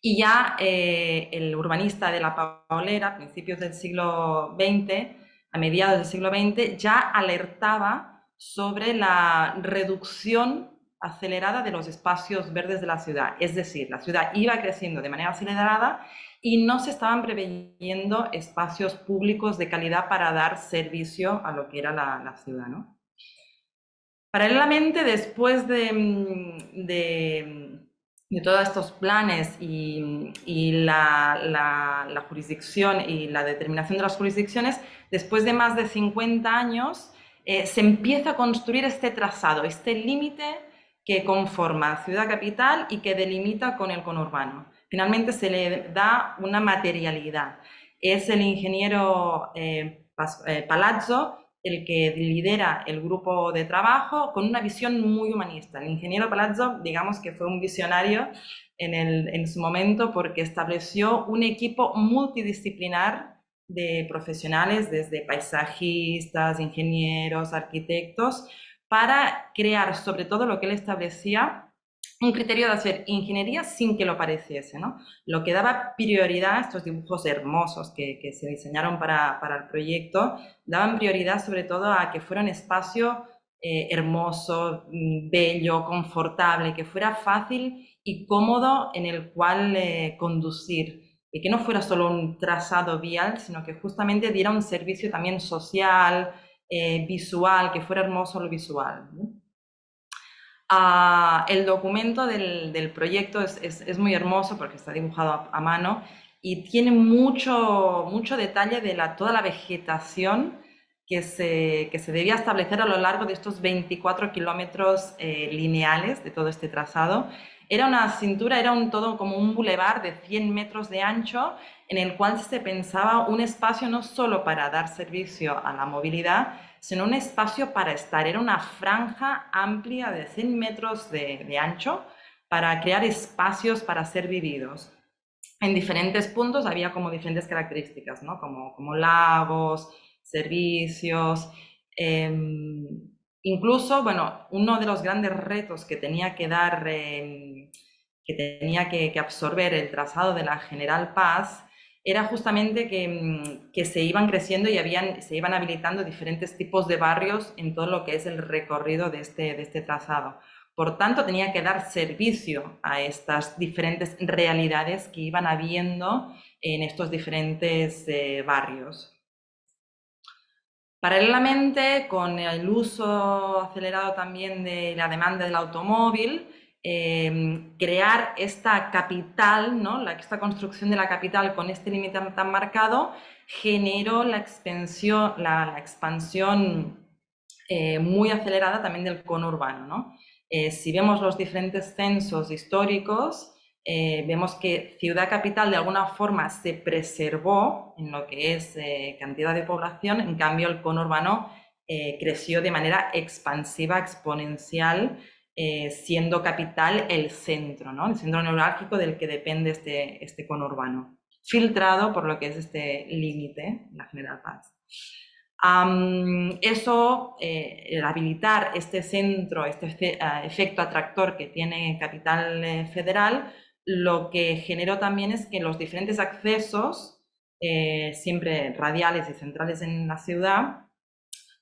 y ya el urbanista de la Paulera, a principios del siglo XX, a mediados del siglo XX, ya alertaba sobre la reducción acelerada de los espacios verdes de la ciudad. Es decir, la ciudad iba creciendo de manera acelerada y no se estaban preveyendo espacios públicos de calidad para dar servicio a lo que era la ciudad, ¿no? Paralelamente, después de todos estos planes y la jurisdicción y la determinación de las jurisdicciones, después de más de 50 años, se empieza a construir este trazado, este límite que conforma ciudad capital y que delimita con el conurbano. Finalmente se le da una materialidad. Es el ingeniero Palazzo el que lidera el grupo de trabajo con una visión muy humanista. El ingeniero Palazzo, digamos que fue un visionario en su momento, porque estableció un equipo multidisciplinar de profesionales, desde paisajistas, ingenieros, arquitectos, para crear sobre todo lo que él establecía un criterio de hacer ingeniería sin que lo pareciese, ¿no? Lo que daba prioridad a estos dibujos hermosos que se diseñaron para el proyecto, daban prioridad sobre todo a que fuera un espacio hermoso, bello, confortable, que fuera fácil y cómodo en el cual conducir, y que no fuera solo un trazado vial, sino que justamente diera un servicio también social, visual, que fuera hermoso lo visual, ¿no? El documento del proyecto es muy hermoso porque está dibujado a mano y tiene mucho detalle de toda la vegetación que se debía establecer a lo largo de estos 24 kilómetros lineales de todo este trazado. Era una cintura, era todo como un bulevar de 100 metros de ancho, en el cual se pensaba un espacio no solo para dar servicio a la movilidad, sino un espacio para estar. Era una franja amplia de 100 metros de ancho para crear espacios para ser vividos. En diferentes puntos había como diferentes características, ¿no? Como lagos, servicios. Incluso, bueno, uno de los grandes retos que tenía que dar, que tenía que absorber el trazado de la General Paz, era justamente que se iban creciendo y se iban habilitando diferentes tipos de barrios en todo lo que es el recorrido de este trazado. Por tanto, tenía que dar servicio a estas diferentes realidades que iban habiendo en estos diferentes barrios. Paralelamente, con el uso acelerado también de la demanda del automóvil, crear esta capital, ¿no? Esta construcción de la capital con este límite tan marcado generó la expansión muy acelerada también del conurbano, ¿no? Si vemos los diferentes censos históricos, vemos que ciudad capital de alguna forma se preservó en lo que es cantidad de población, en cambio el conurbano creció de manera expansiva, exponencial, siendo capital el centro, ¿no? El centro neurálgico del que depende este conurbano. filtrado por lo que es este límite, la General Paz. El habilitar este centro, este efecto atractor que tiene Capital Federal, lo que generó también es que los diferentes accesos, siempre radiales y centrales en la ciudad,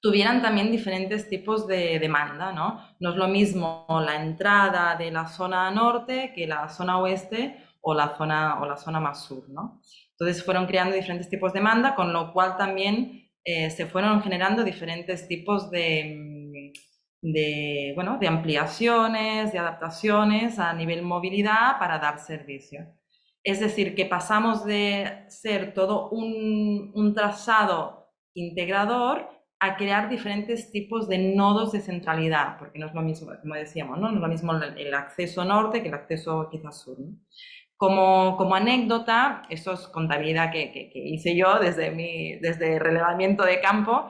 tuvieran también diferentes tipos de demanda, ¿no? No es lo mismo la entrada de la zona norte que la zona oeste o la zona más sur, ¿no? Entonces fueron creando diferentes tipos de demanda, con lo cual también se fueron generando diferentes tipos de ampliaciones, de adaptaciones a nivel movilidad para dar servicio. Es decir, que pasamos de ser todo un trazado integrador a crear diferentes tipos de nodos de centralidad, porque no es lo mismo, como decíamos, no es lo mismo el acceso norte que el acceso quizás sur, ¿no? Como anécdota, esto es contabilidad que hice yo desde relevamiento de campo,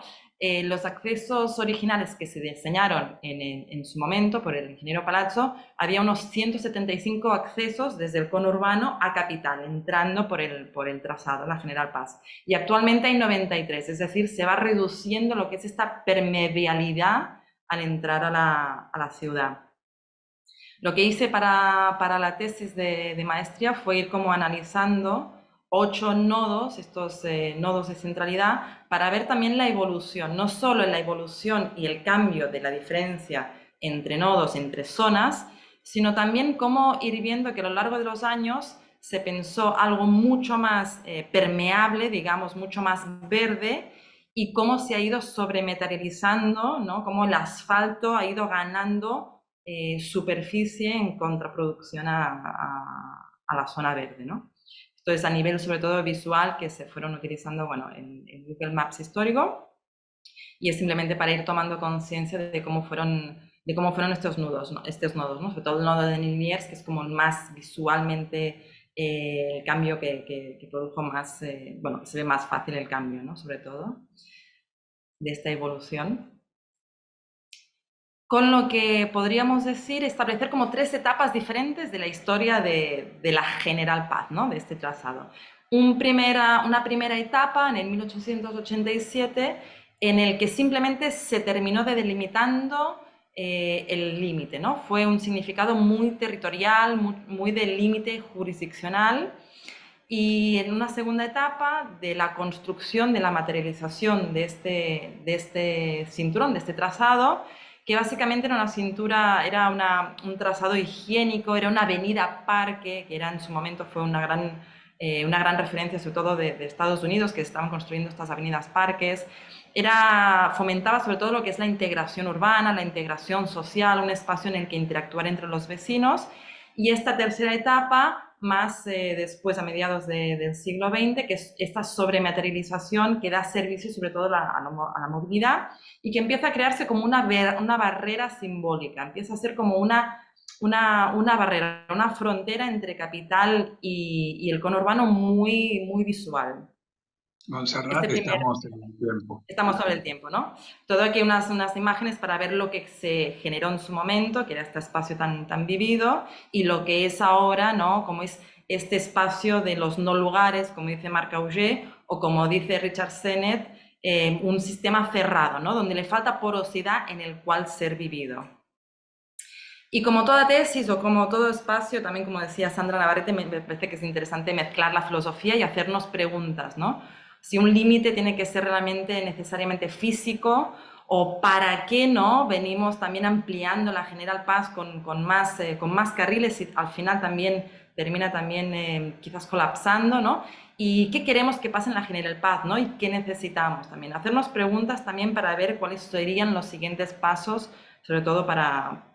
los accesos originales que se diseñaron en su momento por el ingeniero Palazzo, había unos 175 accesos desde el conurbano a Capital, entrando por el trazado, la General Paz. Y actualmente hay 93, es decir, se va reduciendo lo que es esta permeabilidad al entrar a la ciudad. Lo que hice para la tesis de maestría fue ir como analizando 8 nodos, estos nodos de centralidad, para ver también la evolución, no solo la evolución y el cambio de la diferencia entre nodos, entre zonas, sino también cómo ir viendo que a lo largo de los años se pensó algo mucho más permeable, digamos, mucho más verde, y cómo se ha ido sobremetalizando, ¿no? Cómo el asfalto ha ido ganando superficie en contraproducción a la zona verde, ¿no? Entonces, a nivel sobre todo visual, que se fueron utilizando, bueno, en Google Maps histórico, y es simplemente para ir tomando conciencia de cómo fueron estos nodos, ¿no? Sobre todo el nodo de Liniers, que es como más visualmente el cambio que produjo más, bueno, se ve más fácil el cambio, ¿no? Sobre todo de esta evolución. Con lo que podríamos decir, establecer como 3 etapas diferentes de la historia de la General Paz, ¿no? De este trazado. Una primera etapa en el 1887, en el que simplemente se terminó de delimitando el límite, ¿no? Fue un significado muy territorial, muy del límite jurisdiccional. Y en una segunda etapa de la construcción, de la materialización de este cinturón, de este trazado, que básicamente era un trazado higiénico, era una avenida parque, que en su momento fue una gran referencia, sobre todo de Estados Unidos, que estaban construyendo estas avenidas parques. Fomentaba sobre todo lo que es la integración urbana, la integración social, un espacio en el que interactuar entre los vecinos. Y esta tercera etapa, más después, a mediados del siglo XX, que es esta sobrematerialización que da servicio sobre todo a la movilidad y que empieza a crearse como una barrera simbólica, empieza a ser como una barrera, una frontera entre Capital y el conurbano muy, muy visual. Montserrat, estamos en el tiempo. Estamos sobre el tiempo, ¿no? Todo aquí unas imágenes para ver lo que se generó en su momento, que era este espacio tan vivido, y lo que es ahora, ¿no? Como es este espacio de los no lugares, como dice Marc Augé, o como dice Richard Sennett, un sistema cerrado, ¿no? Donde le falta porosidad en el cual ser vivido. Y como toda tesis o como todo espacio, también como decía Sandra Navarrete, me parece que es interesante mezclar la filosofía y hacernos preguntas, ¿no? Si un límite tiene que ser realmente necesariamente físico o para qué no venimos también ampliando la General Paz con más carriles y al final también termina también quizás colapsando, ¿no? Y qué queremos que pase en la General Paz, ¿no? Y qué necesitamos también. Hacernos preguntas también para ver cuáles serían los siguientes pasos, sobre todo para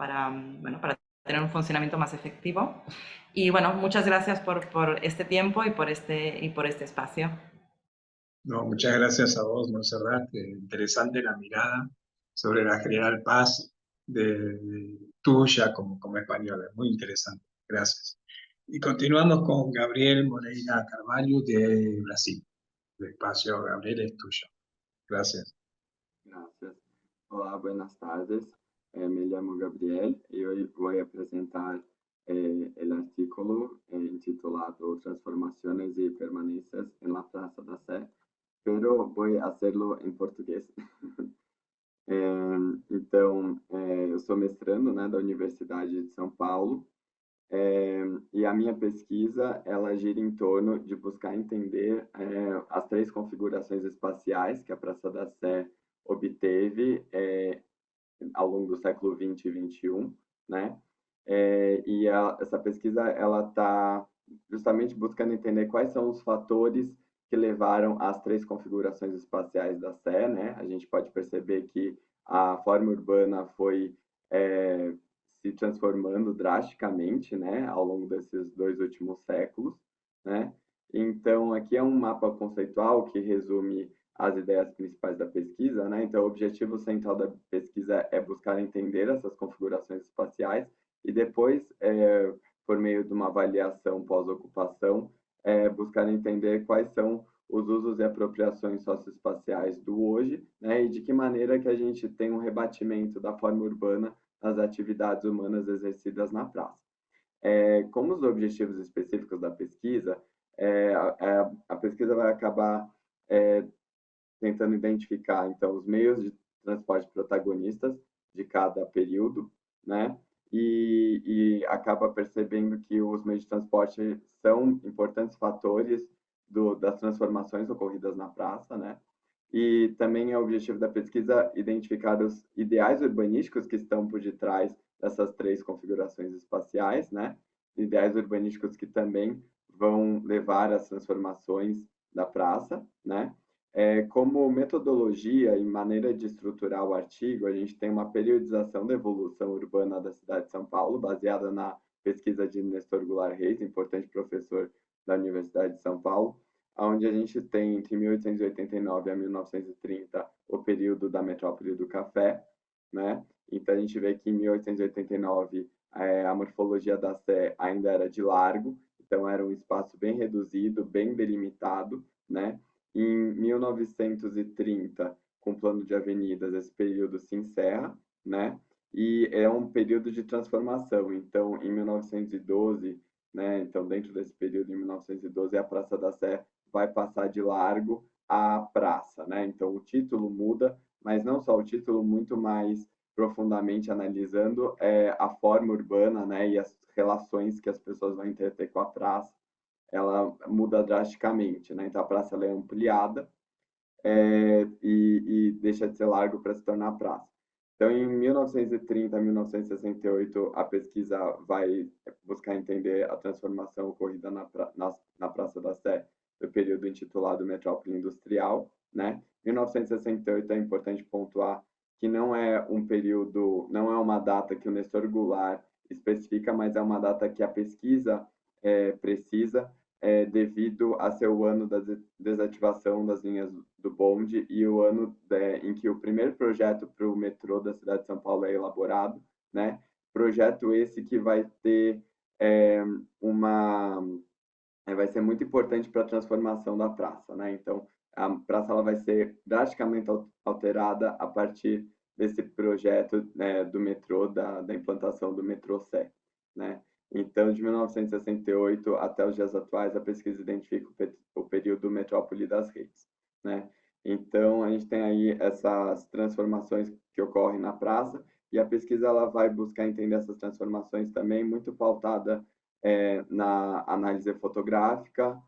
tener un funcionamiento más efectivo. Y bueno, muchas gracias por este tiempo y por este espacio. No, muchas gracias a vos, Montserrat. Interesante la mirada sobre la General Paz tuya como española. Muy interesante. Gracias. Y continuamos con Gabriel Moreira Carvalho de Brasil. El espacio, Gabriel, es tuyo. Gracias. Gracias. Hola, buenas tardes. Me llamo Gabriel y hoy voy a presentar el artículo intitulado Transformaciones y Permanencias en la Praça da Sé, pero voy a hacerlo em português. Então, eu sou mestrando, né, da Universidade de São Paulo, e a minha pesquisa, ela gira em torno de buscar entender as 3 configurações espaciais que a Praça da Sé obteve ao longo do século XX e XXI, né? Essa pesquisa, ela está justamente buscando entender quais são os fatores que levaram às 3 configurações espaciais da Sé, né? A gente pode perceber que a forma urbana foi se transformando drasticamente, né, ao longo desses 2 últimos séculos, né? Então, aqui é um mapa conceitual que resume as ideias principais da pesquisa, né? Então, o objetivo central da pesquisa é buscar entender essas configurações espaciais e depois, por meio de uma avaliação pós-ocupação, buscar entender quais são os usos e apropriações socioespaciais do hoje, né? E de que maneira que a gente tem um rebatimento da forma urbana nas atividades humanas exercidas na praça. Como os objetivos específicos da pesquisa, a pesquisa vai acabar tentando identificar, então, os meios de transporte protagonistas de cada período, né? E acaba percebendo que os meios de transporte são importantes fatores das transformações ocorridas na praça, né? E também é o objetivo da pesquisa identificar os ideais urbanísticos que estão por detrás dessas 3 configurações espaciais, né? Ideais urbanísticos que também vão levar às transformações da praça, né? Como metodologia e maneira de estruturar o artigo, a gente tem uma periodização da evolução urbana da cidade de São Paulo, baseada na pesquisa de Nestor Goulart Reis, importante professor da Universidade de São Paulo, onde a gente tem, entre 1889 a 1930, o período da metrópole do café, né? Então, a gente vê que em 1889, a morfologia da Sé ainda era de largo, então era um espaço bem reduzido, bem delimitado, né? Em 1930, com o plano de avenidas, esse período se encerra, né? E é um período de transformação. Então, em 1912, né? Então, dentro desse período, em 1912, a Praça da Sé vai passar de largo à praça, né? Então, o título muda, mas não só o título, muito mais profundamente analisando a forma urbana, né? E as relações que as pessoas vão ter com a praça, ela muda drasticamente, né? Então, a praça ela é ampliada e deixa de ser largo para se tornar praça. Então, em 1930 a 1968, a pesquisa vai buscar entender a transformação ocorrida na Praça da Sé, do período intitulado Metrópole Industrial, né? 1968 é importante pontuar que não é um período, não é uma data que o Nestor Goulart especifica, mas é uma data que a pesquisa precisa, devido a ser o ano da desativação das linhas do bonde e o ano em que o primeiro projeto para o metrô da cidade de São Paulo é elaborado, né? Projeto esse que vai ter vai ser muito importante para a transformação da praça, né? Então, a praça ela vai ser drasticamente alterada a partir desse projeto do metrô, da implantação do metrô Sé, né? Então, de 1968 até os dias atuais, a pesquisa identifica o período metrópole das redes, né? Então, a gente tem aí essas transformações que ocorrem na praça e a pesquisa ela vai buscar entender essas transformações também muito pautada na análise fotográfica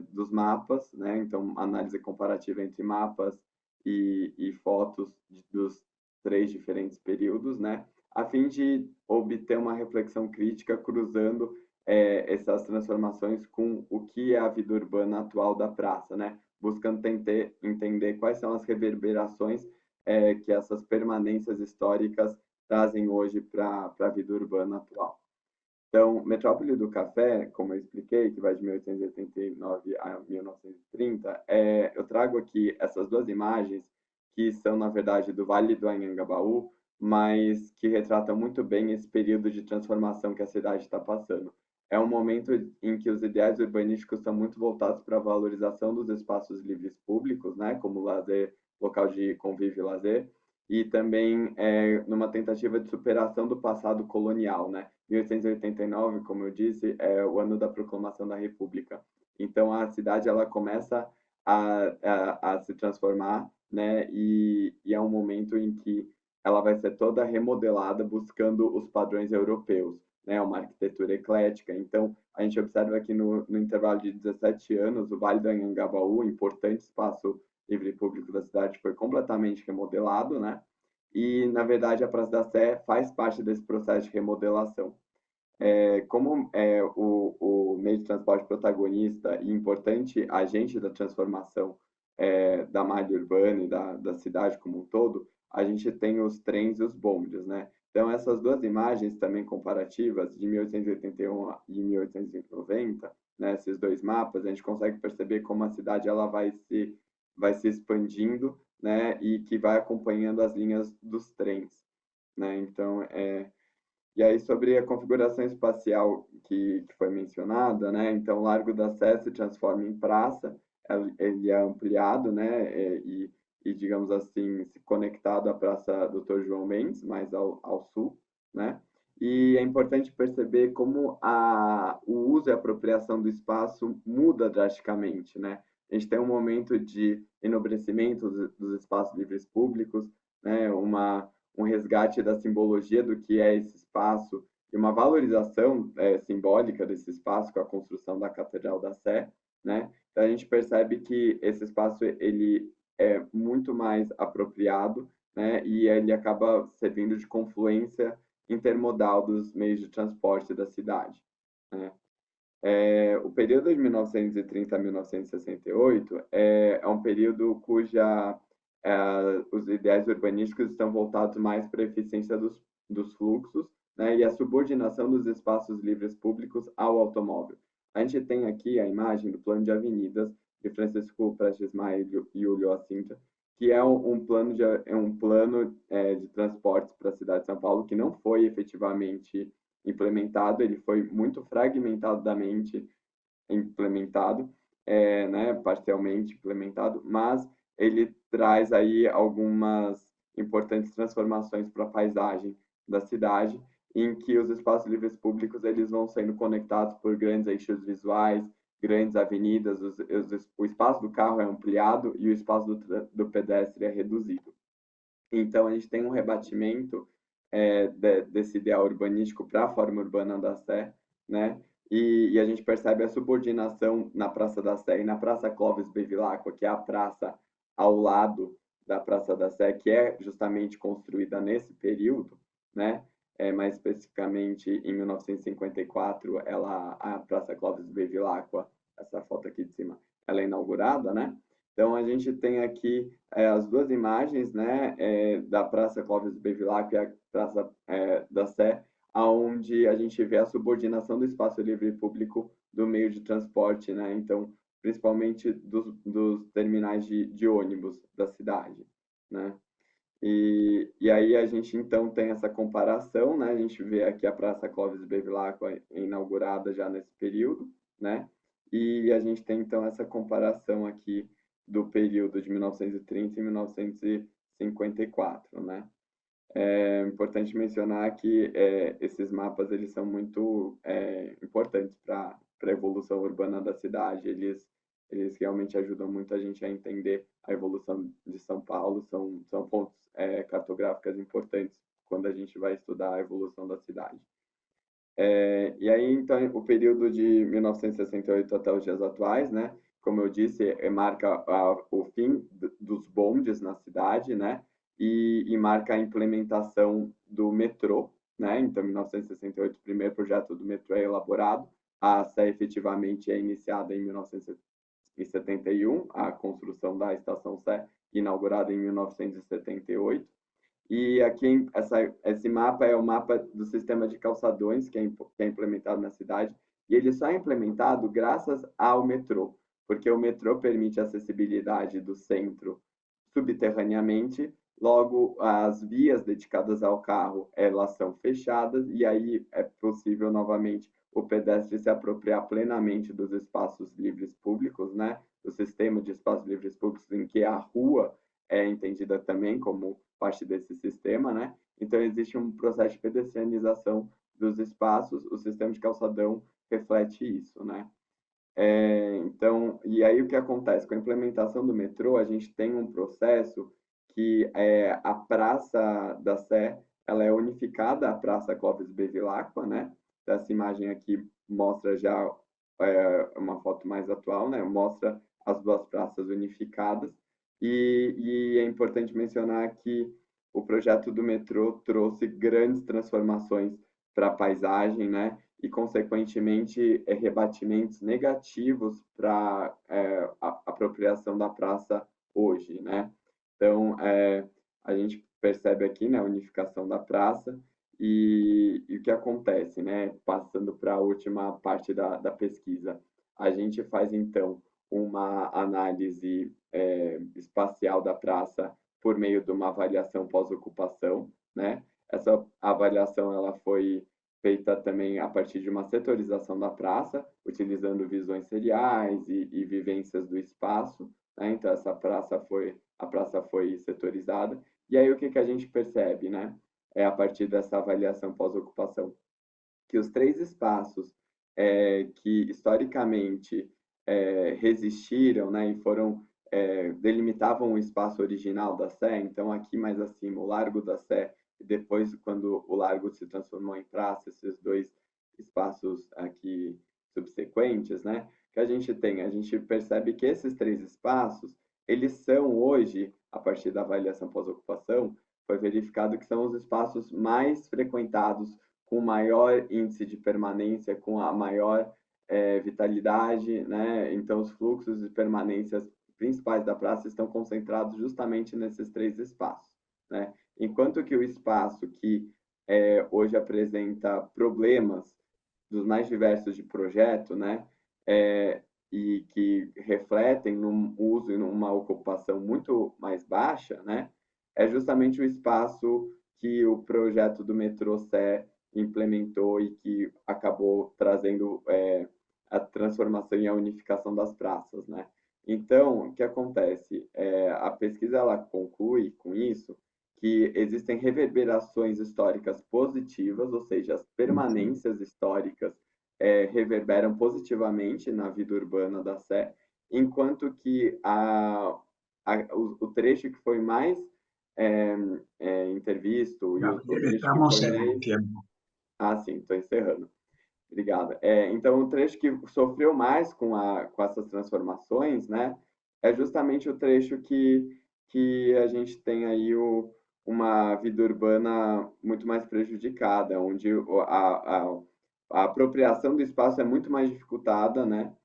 dos mapas, né? Então, análise comparativa entre mapas e fotos dos 3 diferentes períodos, né? A fim de obter uma reflexão crítica cruzando essas transformações com o que é a vida urbana atual da praça, né? Buscando entender quais são as reverberações que essas permanências históricas trazem hoje para a vida urbana atual. Então, Metrópole do Café, como eu expliquei, que vai de 1889 a 1930, eu trago aqui essas 2 imagens que são, na verdade, do Vale do Anhangabaú, mas que retratam muito bem esse período de transformação que a cidade está passando. É um momento em que os ideais urbanísticos estão muito voltados para a valorização dos espaços livres públicos, né, como lazer, local de convívio e lazer, e também numa tentativa de superação do passado colonial, né? 1889, como eu disse, é o ano da proclamação da República. Então a cidade ela começa a se transformar, né? E é um momento em que ela vai ser toda remodelada buscando os padrões europeus, né? Uma arquitetura eclética. Então a gente observa que no intervalo de 17 anos, o Vale do Anhangabaú, importante espaço livre público da cidade, foi completamente remodelado, né? E, na verdade, a Praça da Sé faz parte desse processo de remodelação. Como é o meio de transporte protagonista e importante agente da transformação da malha urbana e da cidade como um todo, a gente tem os trens e os bondes, né? Então, essas duas imagens também comparativas, de 1881 e 1890, né, esses dois mapas, a gente consegue perceber como a cidade ela vai se expandindo, né, e que vai acompanhando as linhas dos trens, né? Então, e aí sobre a configuração espacial que foi mencionada, né? Então, o Largo da Sé se transforma em praça, ele é ampliado, né? E digamos assim, se conectado à Praça Dr. João Mendes, mais ao sul, né? E é importante perceber como o uso e a apropriação do espaço muda drasticamente, né? A gente tem um momento de enobrecimento dos espaços livres públicos, né? Um resgate da simbologia do que é esse espaço e uma valorização simbólica desse espaço com a construção da Catedral da Sé, né? Então a gente percebe que esse espaço ele é muito mais apropriado, né? E ele acaba servindo de confluência intermodal dos meios de transporte da cidade, né? O período de 1930 a 1968 é um período cuja os ideais urbanísticos estão voltados mais para a eficiência dos fluxos, né, e a subordinação dos espaços livres públicos ao automóvel. A gente tem aqui a imagem do plano de avenidas de Francisco Prestes Maia e Julio Assinta, que é um plano de transportes para a cidade de São Paulo que não foi efetivamente implementado, ele foi muito fragmentadamente implementado, né, parcialmente implementado, mas ele traz aí algumas importantes transformações para a paisagem da cidade, em que os espaços livres públicos eles vão sendo conectados por grandes eixos visuais, grandes avenidas, o espaço do carro é ampliado e o espaço do pedestre é reduzido. Então, a gente tem um rebatimento desse ideal urbanístico para a forma urbana da Sé, né? E a gente percebe a subordinação na Praça da Sé e na Praça Clóvis Bevilacqua, que é a praça ao lado da Praça da Sé, que é justamente construída nesse período, né? Mais especificamente em 1954, a Praça Clóvis Bevilacqua, essa foto aqui de cima, ela é inaugurada, né? Então, a gente tem aqui as duas imagens, né, da Praça Clóvis Bevilacqua e a Praça da Sé, onde a gente vê a subordinação do espaço livre público do meio de transporte, né? Então, principalmente dos terminais de ônibus da cidade, né? E aí a gente, então, tem essa comparação, né? A gente vê aqui a Praça Clóvis Bevilacqua inaugurada já nesse período, né? E a gente tem, então, essa comparação aqui do período de 1930 e 1954, né? É importante mencionar que esses mapas eles são muito importantes para a evolução urbana da cidade. Eles realmente ajudam muito a gente a entender a evolução de São Paulo. São pontos cartográficos importantes quando a gente vai estudar a evolução da cidade. E aí, então, o período de 1968 até os dias atuais, né? Como eu disse, marca o fim dos bondes na cidade, né? E marca a implementação do metrô, né? Então, em 1968, o primeiro projeto do metrô é elaborado, a Sé efetivamente é iniciada em 1971, a construção da Estação Sé, inaugurada em 1978. E aqui, esse mapa é o mapa do sistema de calçadões que é implementado na cidade, e ele só é implementado graças ao metrô, porque o metrô permite a acessibilidade do centro subterraneamente. Logo, as vias dedicadas ao carro, elas são fechadas e aí é possível novamente o pedestre se apropriar plenamente dos espaços livres públicos, né? Do sistema de espaços livres públicos em que a rua é entendida também como parte desse sistema, né? Então, existe um processo de pedestrianização dos espaços, o sistema de calçadão reflete isso, né? Então, e aí o que acontece? Com a implementação do metrô, a gente tem um processo que a Praça da Sé, ela é unificada à Praça Clóvis Bevilacqua, né? Essa imagem aqui mostra já uma foto mais atual, né? Mostra as duas praças unificadas. E é importante mencionar que o projeto do metrô trouxe grandes transformações para a paisagem, né? E, consequentemente, rebatimentos negativos para a apropriação da praça hoje, né? Então, a gente percebe aqui, né, a unificação da praça e o que acontece, né? Passando para a última parte da pesquisa. A gente faz, então, uma análise espacial da praça por meio de uma avaliação pós-ocupação, né? Essa avaliação ela foi feita também a partir de uma setorização da praça, utilizando visões seriais e vivências do espaço, né? Então a praça foi setorizada. E aí o que a gente percebe, né? A partir dessa avaliação pós-ocupação, que os três espaços que historicamente resistiram, né, e foram delimitavam o espaço original da Sé. Então aqui mais acima o Largo da Sé e depois quando o Largo se transformou em praça, esses dois espaços aqui subsequentes, né, que a gente percebe que esses três espaços eles são hoje, a partir da avaliação pós-ocupação, foi verificado que são os espaços mais frequentados, com maior índice de permanência, com a maior vitalidade, né? Então, os fluxos de permanências principais da praça estão concentrados justamente nesses três espaços, né? Enquanto que o espaço que hoje apresenta problemas dos mais diversos de projeto, né? E que refletem num uso e numa ocupação muito mais baixa, né? É justamente o espaço que o projeto do metrô Sé implementou e que acabou trazendo a transformação e a unificação das praças, né? Então, o que acontece? A pesquisa ela conclui com isso que existem reverberações históricas positivas, ou seja, as permanências históricas reverberam positivamente na vida urbana da Sé, enquanto que o trecho que foi mais intervisto e o trecho que Estamos foi en mais... tiempo. Ah, sim, estou encerrando. Obrigado. Então, o trecho que sofreu mais com essas transformações, né, é justamente o trecho que a gente tem aí uma vida urbana muito mais prejudicada, onde a apropriação do espaço é muito mais dificultada, né?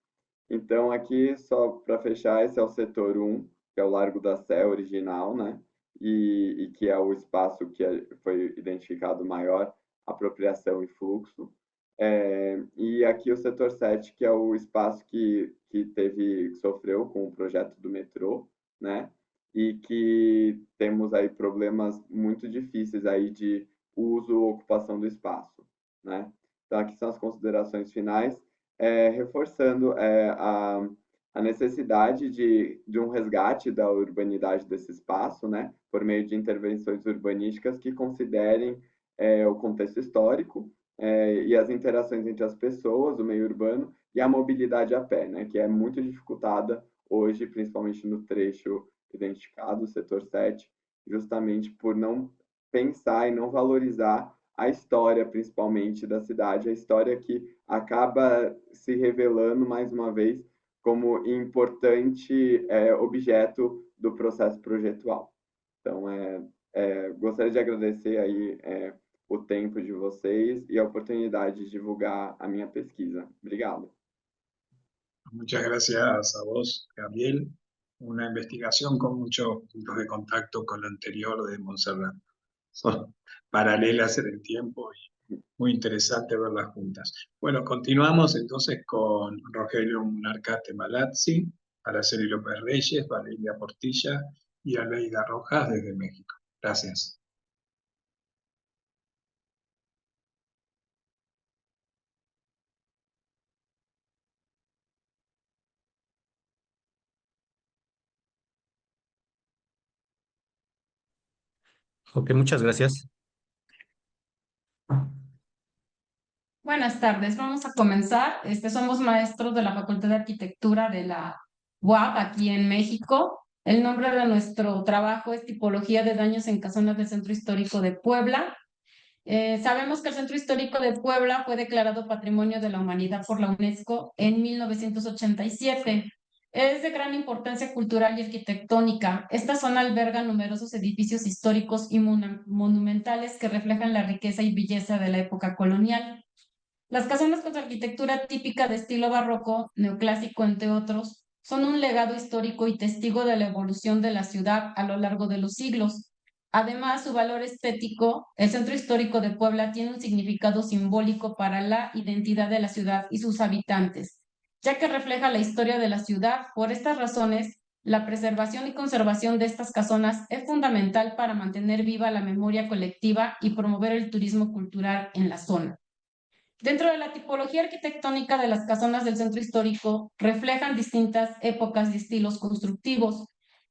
Então, aqui, só para fechar, esse é o setor 1, que é o Largo da Sé original, né? E que é o espaço que foi identificado maior apropriação e fluxo. E aqui o setor 7, que é o espaço que sofreu com o projeto do metrô, né? E que temos aí problemas muito difíceis aí de uso ou ocupação do espaço, né? Então, aqui são as considerações finais, reforçando a necessidade de um resgate da urbanidade desse espaço, né? Por meio de intervenções urbanísticas que considerem o contexto histórico, e as interações entre as pessoas, o meio urbano, e a mobilidade a pé, né, que é muito dificultada hoje, principalmente no trecho identificado, o setor 7, justamente por não pensar e não valorizar a história, principalmente, da cidade, a história que acaba se revelando, mais uma vez, como importante objeto do processo projetual. Então, gostaria de agradecer aí o tempo de vocês e a oportunidade de divulgar a minha pesquisa. Obrigado. Muchas gracias a vos, Gabriel. Una investigación con muchos puntos de contacto con la anterior de Montserrat. Son paralelas en el tiempo y muy interesante verlas juntas. Bueno, continuamos entonces con Rogelio Munarcate Malazzi, Araceli López Reyes, Valeria Portilla y Aleida Rojas desde México. Gracias. Ok, muchas gracias. Buenas tardes, vamos a comenzar. Somos maestros de la Facultad de Arquitectura de la UAP aquí en México. El nombre de nuestro trabajo es Tipología de Daños en Casonas del Centro Histórico de Puebla. Sabemos que el Centro Histórico de Puebla fue declarado Patrimonio de la Humanidad por la UNESCO en 1987. Es de gran importancia cultural y arquitectónica. Esta zona alberga numerosos edificios históricos y monumentales que reflejan la riqueza y belleza de la época colonial. Las casonas con su arquitectura típica de estilo barroco, neoclásico, entre otros, son un legado histórico y testigo de la evolución de la ciudad a lo largo de los siglos. Además, su valor estético, el Centro Histórico de Puebla tiene un significado simbólico para la identidad de la ciudad y sus habitantes, ya que refleja la historia de la ciudad. Por estas razones, la preservación y conservación de estas casonas es fundamental para mantener viva la memoria colectiva y promover el turismo cultural en la zona. Dentro de la tipología arquitectónica de las casonas del centro histórico, reflejan distintas épocas y estilos constructivos.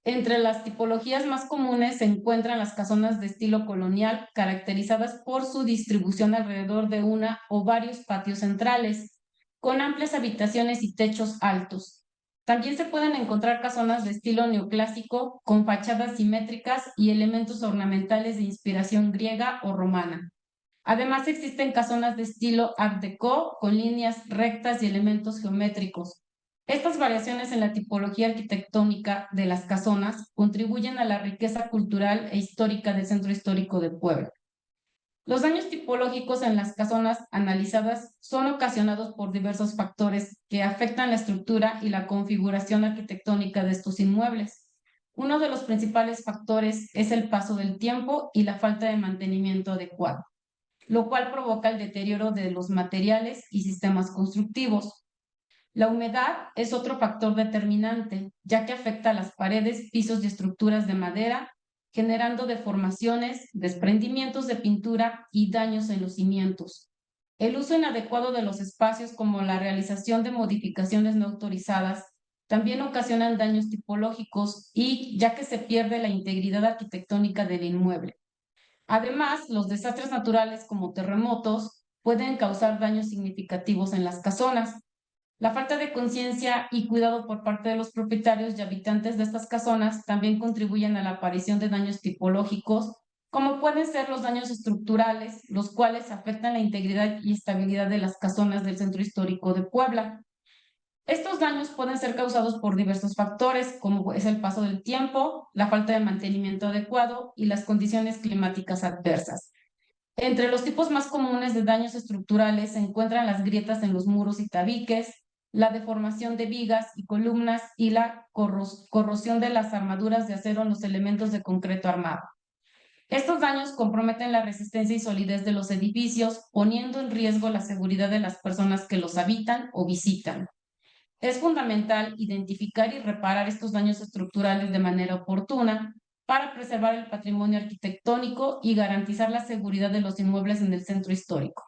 Entre las tipologías más comunes se encuentran las casonas de estilo colonial, caracterizadas por su distribución alrededor de una o varios patios centrales, con amplias habitaciones y techos altos. También se pueden encontrar casonas de estilo neoclásico, con fachadas simétricas y elementos ornamentales de inspiración griega o romana. Además, existen casonas de estilo Art Deco con líneas rectas y elementos geométricos. Estas variaciones en la tipología arquitectónica de las casonas contribuyen a la riqueza cultural e histórica del Centro Histórico de Puebla. Los daños tipológicos en las casonas analizadas son ocasionados por diversos factores que afectan la estructura y la configuración arquitectónica de estos inmuebles. Uno de los principales factores es el paso del tiempo y la falta de mantenimiento adecuado, lo cual provoca el deterioro de los materiales y sistemas constructivos. La humedad es otro factor determinante, ya que afecta a las paredes, pisos y estructuras de madera, generando deformaciones, desprendimientos de pintura y daños en los cimientos. El uso inadecuado de los espacios, como la realización de modificaciones no autorizadas, también ocasionan daños tipológicos y ya que se pierde la integridad arquitectónica del inmueble. Además, los desastres naturales como terremotos pueden causar daños significativos en las casonas. La falta de conciencia y cuidado por parte de los propietarios y habitantes de estas casonas también contribuyen a la aparición de daños tipológicos, como pueden ser los daños estructurales, los cuales afectan la integridad y estabilidad de las casonas del Centro Histórico de Puebla. Estos daños pueden ser causados por diversos factores, como es el paso del tiempo, la falta de mantenimiento adecuado y las condiciones climáticas adversas. Entre los tipos más comunes de daños estructurales se encuentran las grietas en los muros y tabiques, la deformación de vigas y columnas y la corrosión de las armaduras de acero en los elementos de concreto armado. Estos daños comprometen la resistencia y solidez de los edificios, poniendo en riesgo la seguridad de las personas que los habitan o visitan. Es fundamental identificar y reparar estos daños estructurales de manera oportuna para preservar el patrimonio arquitectónico y garantizar la seguridad de los inmuebles en el centro histórico.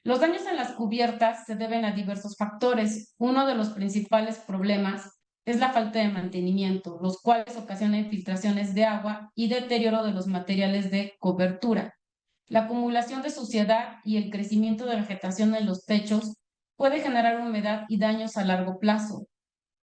Los daños en las cubiertas se deben a diversos factores. Uno de los principales problemas es la falta de mantenimiento, los cuales ocasionan filtraciones de agua y deterioro de los materiales de cobertura. La acumulación de suciedad y el crecimiento de vegetación en los techos puede generar humedad y daños a largo plazo.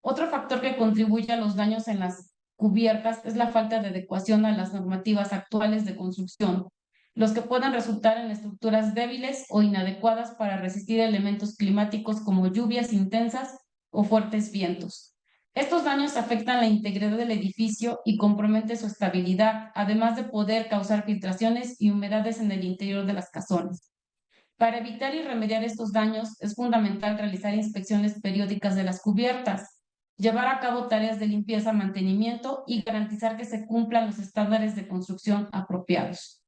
Otro factor que contribuye a los daños en las cubiertas es la falta de adecuación a las normativas actuales de construcción, los que pueden resultar en estructuras débiles o inadecuadas para resistir elementos climáticos como lluvias intensas o fuertes vientos. Estos daños afectan la integridad del edificio y comprometen su estabilidad, además de poder causar filtraciones y humedades en el interior de las casonas. Para evitar y remediar estos daños, es fundamental realizar inspecciones periódicas de las cubiertas, llevar a cabo tareas de limpieza, mantenimiento y garantizar que se cumplan los estándares de construcción apropiados.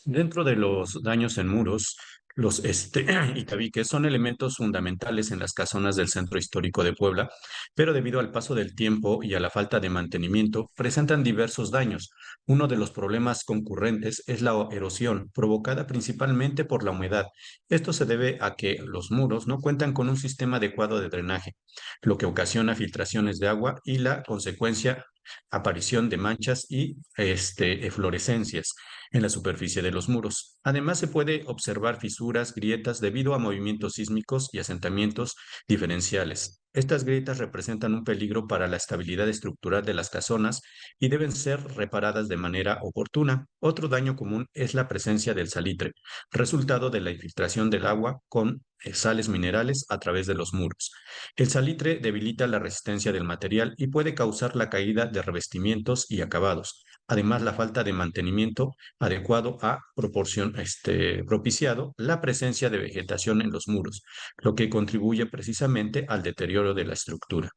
Dentro de los daños en muros, los y tabiques son elementos fundamentales en las casonas del centro histórico de Puebla, pero debido al paso del tiempo y a la falta de mantenimiento, presentan diversos daños. Uno de los problemas concurrentes es la erosión, provocada principalmente por la humedad. Esto se debe a que los muros no cuentan con un sistema adecuado de drenaje, lo que ocasiona filtraciones de agua y la consecuencia aparición de manchas y eflorescencias en la superficie de los muros. Además, se puede observar fisuras, grietas debido a movimientos sísmicos y asentamientos diferenciales. Estas grietas representan un peligro para la estabilidad estructural de las casonas y deben ser reparadas de manera oportuna. Otro daño común es la presencia del salitre, resultado de la infiltración del agua con sales minerales a través de los muros. El salitre debilita la resistencia del material y puede causar la caída de revestimientos y acabados. Además, la falta de mantenimiento adecuado ha propiciado la presencia de vegetación en los muros, lo que contribuye precisamente al deterioro de la estructura.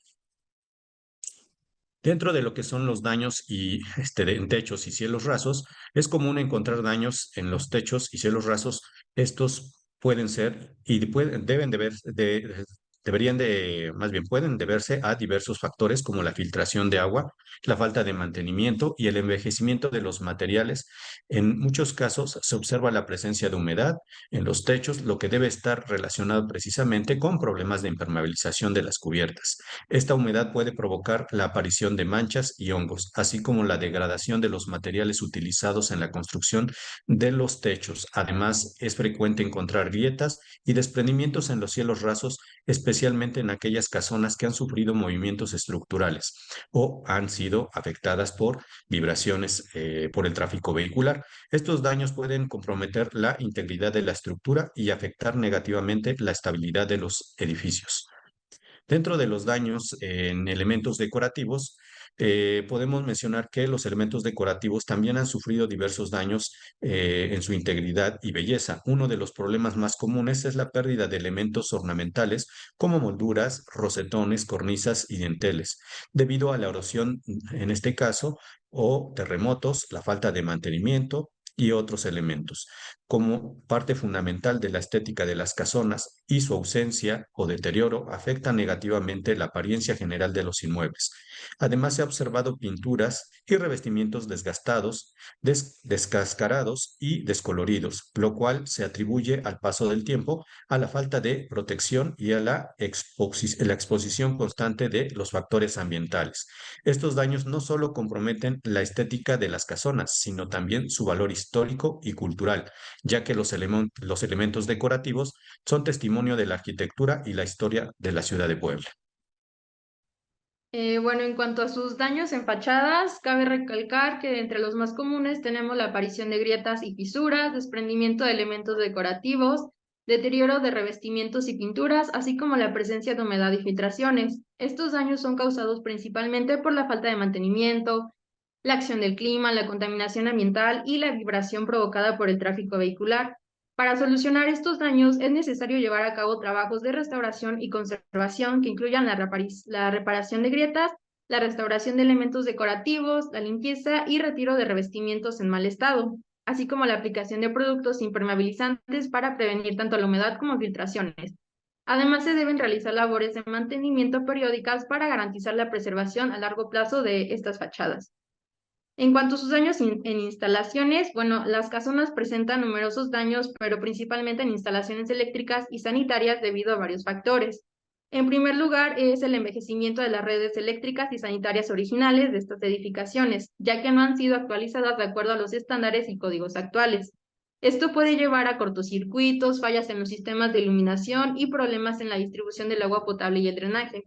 Dentro de lo que son los daños en techos y cielos rasos, es común encontrar daños en los techos y cielos rasos. Estos pueden ser y pueden deberse a diversos factores como la filtración de agua, la falta de mantenimiento y el envejecimiento de los materiales. En muchos casos se observa la presencia de humedad en los techos, lo que debe estar relacionado precisamente con problemas de impermeabilización de las cubiertas. Esta humedad puede provocar la aparición de manchas y hongos, así como la degradación de los materiales utilizados en la construcción de los techos. Además, es frecuente encontrar grietas y desprendimientos en los cielos rasos, especialmente en aquellas casonas que han sufrido movimientos estructurales o han sido afectadas por vibraciones por el tráfico vehicular. Estos daños pueden comprometer la integridad de la estructura y afectar negativamente la estabilidad de los edificios. Dentro de los daños en elementos decorativos, podemos mencionar que los elementos decorativos también han sufrido diversos daños en su integridad y belleza. Uno de los problemas más comunes es la pérdida de elementos ornamentales como molduras, rosetones, cornisas y dinteles, debido a la erosión, en este caso, o terremotos, la falta de mantenimiento y otros elementos. Como parte fundamental de la estética de las casonas y su ausencia o deterioro afecta negativamente la apariencia general de los inmuebles. Además, se ha observado pinturas y revestimientos desgastados, descascarados y descoloridos, lo cual se atribuye al paso del tiempo, a la falta de protección y a la exposición constante de los factores ambientales. Estos daños no solo comprometen la estética de las casonas, sino también su valor histórico y cultural, ya que los elementos decorativos son testimonio de la arquitectura y la historia de la ciudad de Puebla. Bueno, en cuanto a sus daños en fachadas, cabe recalcar que entre los más comunes tenemos la aparición de grietas y fisuras, desprendimiento de elementos decorativos, deterioro de revestimientos y pinturas, así como la presencia de humedad y filtraciones. Estos daños son causados principalmente por la falta de mantenimiento, la acción del clima, la contaminación ambiental y la vibración provocada por el tráfico vehicular. Para solucionar estos daños es necesario llevar a cabo trabajos de restauración y conservación que incluyan la reparación de grietas, la restauración de elementos decorativos, la limpieza y retiro de revestimientos en mal estado, así como la aplicación de productos impermeabilizantes para prevenir tanto la humedad como filtraciones. Además, se deben realizar labores de mantenimiento periódicas para garantizar la preservación a largo plazo de estas fachadas. En cuanto a sus daños en instalaciones, bueno, las casonas presentan numerosos daños, pero principalmente en instalaciones eléctricas y sanitarias debido a varios factores. En primer lugar, es el envejecimiento de las redes eléctricas y sanitarias originales de estas edificaciones, ya que no han sido actualizadas de acuerdo a los estándares y códigos actuales. Esto puede llevar a cortocircuitos, fallas en los sistemas de iluminación y problemas en la distribución del agua potable y el drenaje.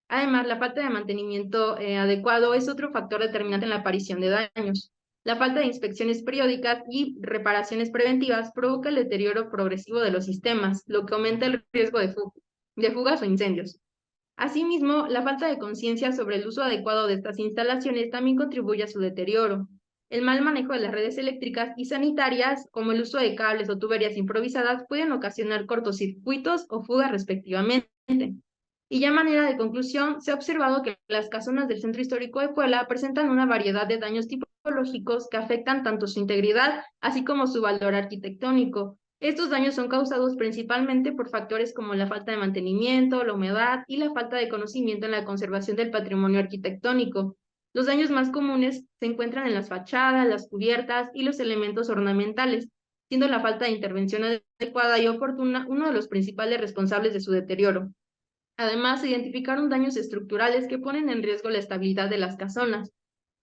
Además, la falta de mantenimiento adecuado es otro factor determinante en la aparición de daños. La falta de inspecciones periódicas y reparaciones preventivas provoca el deterioro progresivo de los sistemas, lo que aumenta el riesgo de fugas o incendios. Asimismo, la falta de conciencia sobre el uso adecuado de estas instalaciones también contribuye a su deterioro. El mal manejo de las redes eléctricas y sanitarias, como el uso de cables o tuberías improvisadas, pueden ocasionar cortocircuitos o fugas respectivamente. Y ya a manera de conclusión, se ha observado que las casonas del Centro Histórico de Puebla presentan una variedad de daños tipológicos que afectan tanto su integridad, así como su valor arquitectónico. Estos daños son causados principalmente por factores como la falta de mantenimiento, la humedad y la falta de conocimiento en la conservación del patrimonio arquitectónico. Los daños más comunes se encuentran en las fachadas, las cubiertas y los elementos ornamentales, siendo la falta de intervención adecuada y oportuna uno de los principales responsables de su deterioro. Además, se identificaron daños estructurales que ponen en riesgo la estabilidad de las casonas,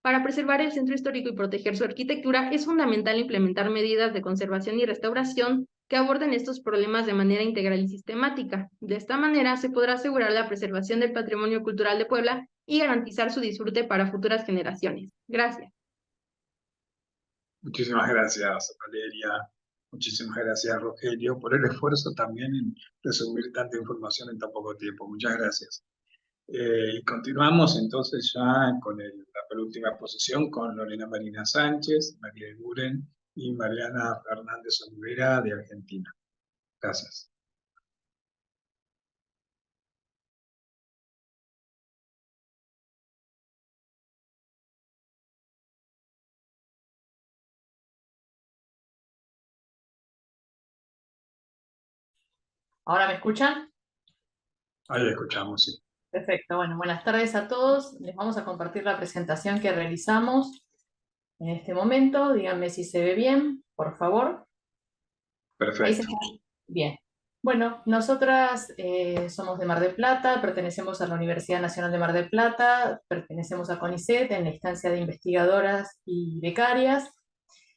Para preservar el centro histórico y proteger su arquitectura, es fundamental implementar medidas de conservación y restauración que aborden estos problemas de manera integral y sistemática. De esta manera, se podrá asegurar la preservación del patrimonio cultural de Puebla y garantizar su disfrute para futuras generaciones. Gracias. Muchísimas gracias, Valeria. Muchísimas gracias, Rogelio, por el esfuerzo también en resumir tanta información en tan poco tiempo. Muchas gracias. Y continuamos entonces ya con la penúltima exposición con Lorena Marina Sánchez, María Eguren y Mariana Fernández Olivera de Argentina. Gracias. ¿Ahora me escuchan? Ahí escuchamos, sí. Perfecto, bueno, buenas tardes a todos. Les vamos a compartir la presentación que realizamos en este momento. Díganme si se ve bien, por favor. Perfecto. Ahí se está. Bien. Bueno, nosotras somos de Mar del Plata, pertenecemos a la Universidad Nacional de Mar del Plata, pertenecemos a CONICET en la instancia de investigadoras y becarias,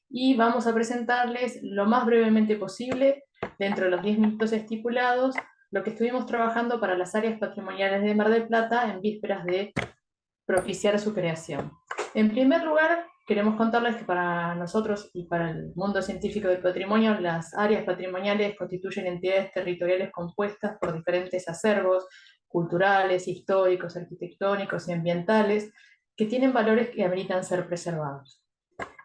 y vamos a presentarles lo más brevemente posible, dentro de los 10 minutos estipulados, lo que estuvimos trabajando para las áreas patrimoniales de Mar del Plata en vísperas de propiciar su creación. En primer lugar, queremos contarles que para nosotros y para el mundo científico del patrimonio, las áreas patrimoniales constituyen entidades territoriales compuestas por diferentes acervos culturales, históricos, arquitectónicos y ambientales que tienen valores que ameritan ser preservados.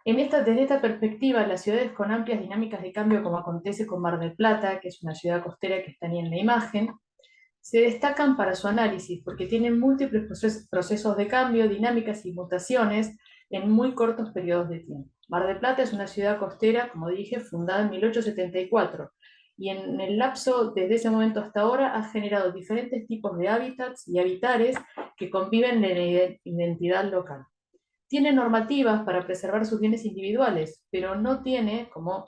Desde esta perspectiva, las ciudades con amplias dinámicas de cambio, como acontece con Mar del Plata, que es una ciudad costera que está ahí en la imagen, se destacan para su análisis porque tienen múltiples procesos de cambio, dinámicas y mutaciones en muy cortos periodos de tiempo. Mar del Plata es una ciudad costera, como dije, fundada en 1874, y en el lapso desde ese momento hasta ahora ha generado diferentes tipos de hábitats y habitares que conviven en la identidad local. Tiene normativas para preservar sus bienes individuales, pero no tiene, como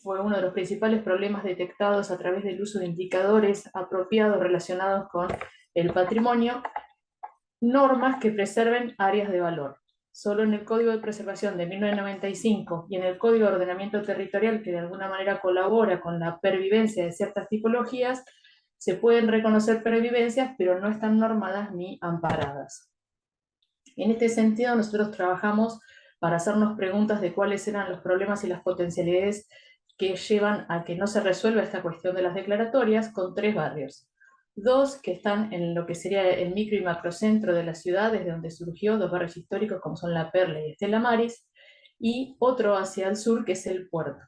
fue uno de los principales problemas detectados a través del uso de indicadores apropiados relacionados con el patrimonio, normas que preserven áreas de valor. Solo en el Código de Preservación de 1995 y en el Código de Ordenamiento Territorial, que de alguna manera colabora con la pervivencia de ciertas tipologías, se pueden reconocer pervivencias, pero no están normadas ni amparadas. En este sentido, nosotros trabajamos para hacernos preguntas de cuáles eran los problemas y las potencialidades que llevan a que no se resuelva esta cuestión de las declaratorias, con 3 barrios. 2 que están en lo que sería el micro y macrocentro de la ciudad, desde donde surgió, 2 barrios históricos como son La Perla y Estela Maris, y otro hacia el sur que es el Puerto.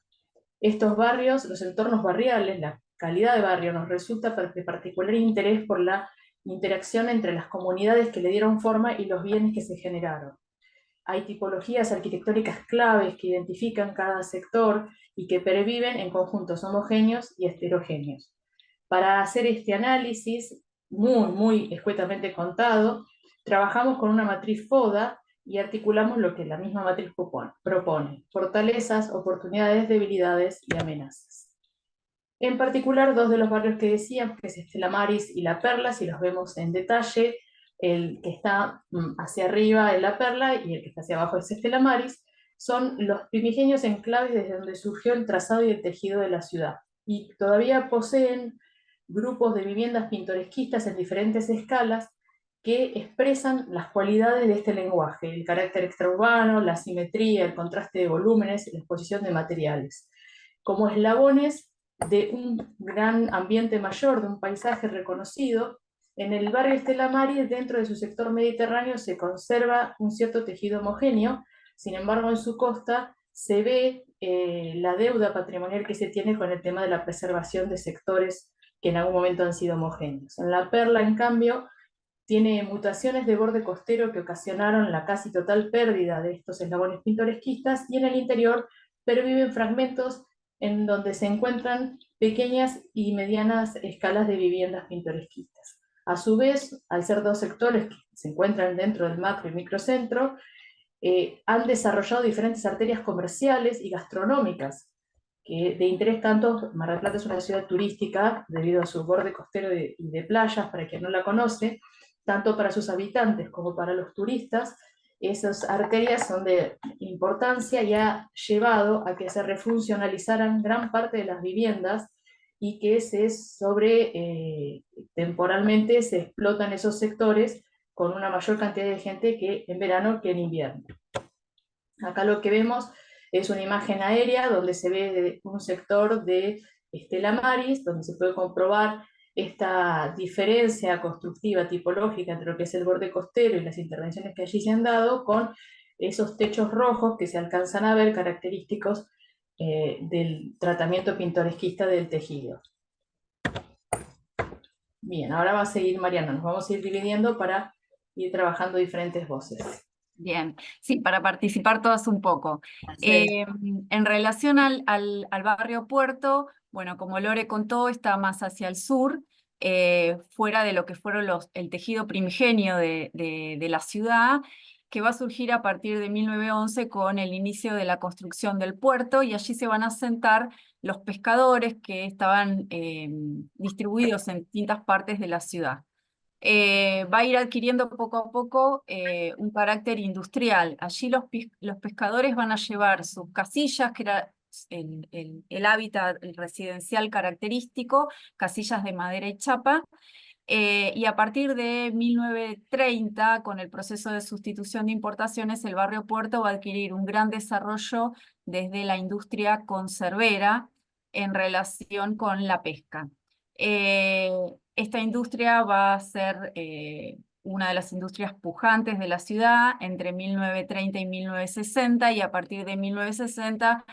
Estos barrios, los entornos barriales, la calidad de barrio nos resulta de particular interés por la interacción entre las comunidades que le dieron forma y los bienes que se generaron. Hay tipologías arquitectónicas claves que identifican cada sector y que perviven en conjuntos homogéneos y heterogéneos. Para hacer este análisis, muy escuetamente contado, trabajamos con una matriz FODA y articulamos lo que la misma matriz propone: fortalezas, oportunidades, debilidades y amenazas. En particular, 2 de los barrios que decíamos, que es Estela Maris y La Perla, si los vemos en detalle, el que está hacia arriba es La Perla y el que está hacia abajo es Estela Maris, son los primigenios enclaves desde donde surgió el trazado y el tejido de la ciudad, y todavía poseen grupos de viviendas pintoresquistas en diferentes escalas que expresan las cualidades de este lenguaje: el carácter extraurbano, la simetría, el contraste de volúmenes y la exposición de materiales, como eslabones de un gran ambiente mayor, de un paisaje reconocido. En el barrio Estela Maris, dentro de su sector mediterráneo, se conserva un cierto tejido homogéneo. Sin embargo, en su costa se ve la deuda patrimonial que se tiene con el tema de la preservación de sectores que en algún momento han sido homogéneos. En La Perla, en cambio, tiene mutaciones de borde costero que ocasionaron la casi total pérdida de estos eslabones pintoresquistas, y en el interior perviven fragmentos en donde se encuentran pequeñas y medianas escalas de viviendas pintoresquistas. A su vez, al ser 2 sectores que se encuentran dentro del macro y microcentro, han desarrollado diferentes arterias comerciales y gastronómicas, que de interés tanto. Mar del Plata es una ciudad turística debido a su borde costero y de playas, para quien no la conoce, tanto para sus habitantes como para los turistas, esas arterias son de importancia y ha llevado a que se refuncionalizaran gran parte de las viviendas y que temporalmente se explotan esos sectores con una mayor cantidad de gente que en verano que en invierno. Acá lo que vemos es una imagen aérea donde se ve un sector de Stella Maris, donde se puede comprobar esta diferencia constructiva tipológica entre lo que es el borde costero y las intervenciones que allí se han dado, con esos techos rojos que se alcanzan a ver, característicos del tratamiento pintoresquista del tejido. Bien, ahora va a seguir Mariana, nos vamos a ir dividiendo para ir trabajando diferentes voces. Bien, sí, para participar todas un poco. En relación al barrio Puerto, bueno, como Lore contó, está más hacia el sur, fuera de lo que fueron el tejido primigenio de la ciudad, que va a surgir a partir de 1911 con el inicio de la construcción del puerto, y allí se van a asentar los pescadores que estaban distribuidos en distintas partes de la ciudad. Va a ir adquiriendo poco a poco un carácter industrial. Allí los pescadores van a llevar sus casillas, que era el hábitat residencial característico, casillas de madera y chapa, y a partir de 1930, con el proceso de sustitución de importaciones, el barrio Puerto va a adquirir un gran desarrollo desde la industria conservera en relación con la pesca. Esta industria va a ser una de las industrias pujantes de la ciudad entre 1930 y 1960, y a partir de 1960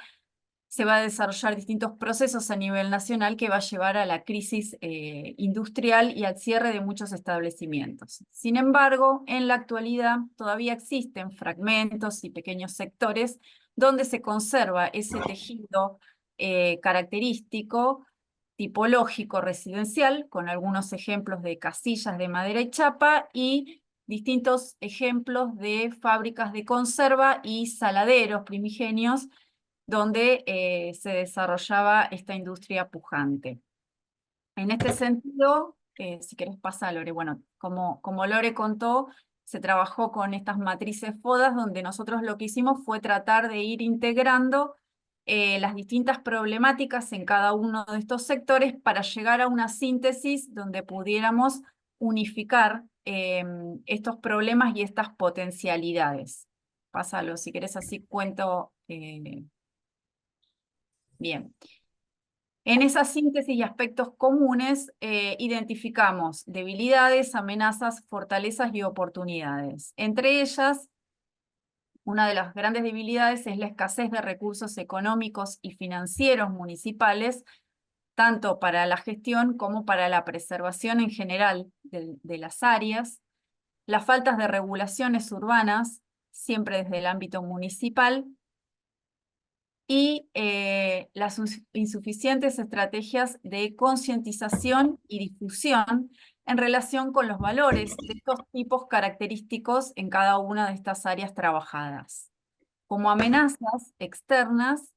se va a desarrollar distintos procesos a nivel nacional que va a llevar a la crisis industrial y al cierre de muchos establecimientos. Sin embargo, en la actualidad todavía existen fragmentos y pequeños sectores donde se conserva ese tejido característico, tipológico residencial, con algunos ejemplos de casillas de madera y chapa y distintos ejemplos de fábricas de conserva y saladeros primigenios donde se desarrollaba esta industria pujante. En este sentido, si querés pasar, Lore, bueno, como Lore contó, se trabajó con estas matrices FODAS, donde nosotros lo que hicimos fue tratar de ir integrando las distintas problemáticas en cada uno de estos sectores para llegar a una síntesis donde pudiéramos unificar estos problemas y estas potencialidades. Pásalo, si querés, así cuento. Bien. En esa síntesis y aspectos comunes identificamos debilidades, amenazas, fortalezas y oportunidades. Entre ellas, una de las grandes debilidades es la escasez de recursos económicos y financieros municipales, tanto para la gestión como para la preservación en general de las áreas, las faltas de regulaciones urbanas, siempre desde el ámbito municipal, y las insuficientes estrategias de concientización y difusión en relación con los valores de estos tipos característicos en cada una de estas áreas trabajadas. Como amenazas externas,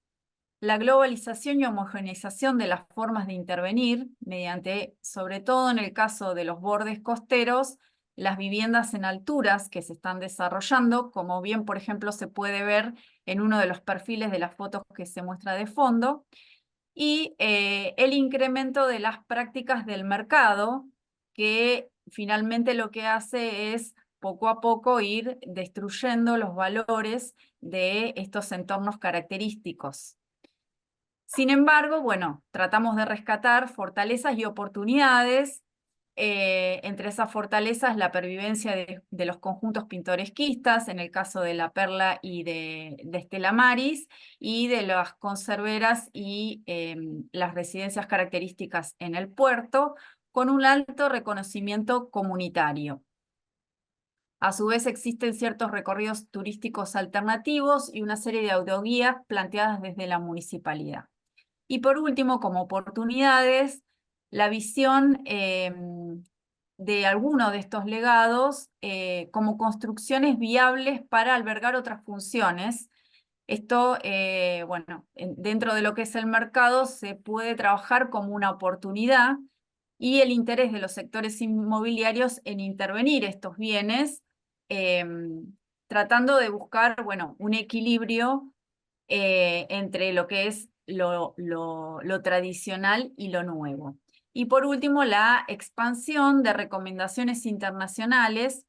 la globalización y homogeneización de las formas de intervenir, mediante, sobre todo en el caso de los bordes costeros, las viviendas en alturas que se están desarrollando, como bien, por ejemplo, se puede ver en uno de los perfiles de las fotos que se muestra de fondo, y el incremento de las prácticas del mercado, que finalmente lo que hace es poco a poco ir destruyendo los valores de estos entornos característicos. Sin embargo, bueno, tratamos de rescatar fortalezas y oportunidades. Entre esas fortalezas, la pervivencia de los conjuntos pintoresquistas, en el caso de La Perla y de Stella Maris, y de las conserveras y las residencias características en el puerto, con un alto reconocimiento comunitario. A su vez existen ciertos recorridos turísticos alternativos y una serie de audioguías planteadas desde la municipalidad. Y por último, como oportunidades, la visión de alguno de estos legados como construcciones viables para albergar otras funciones. Esto, bueno, dentro de lo que es el mercado se puede trabajar como una oportunidad, y el interés de los sectores inmobiliarios en intervenir estos bienes tratando de buscar, bueno, un equilibrio entre lo que es lo tradicional y lo nuevo. Y por último, la expansión de recomendaciones internacionales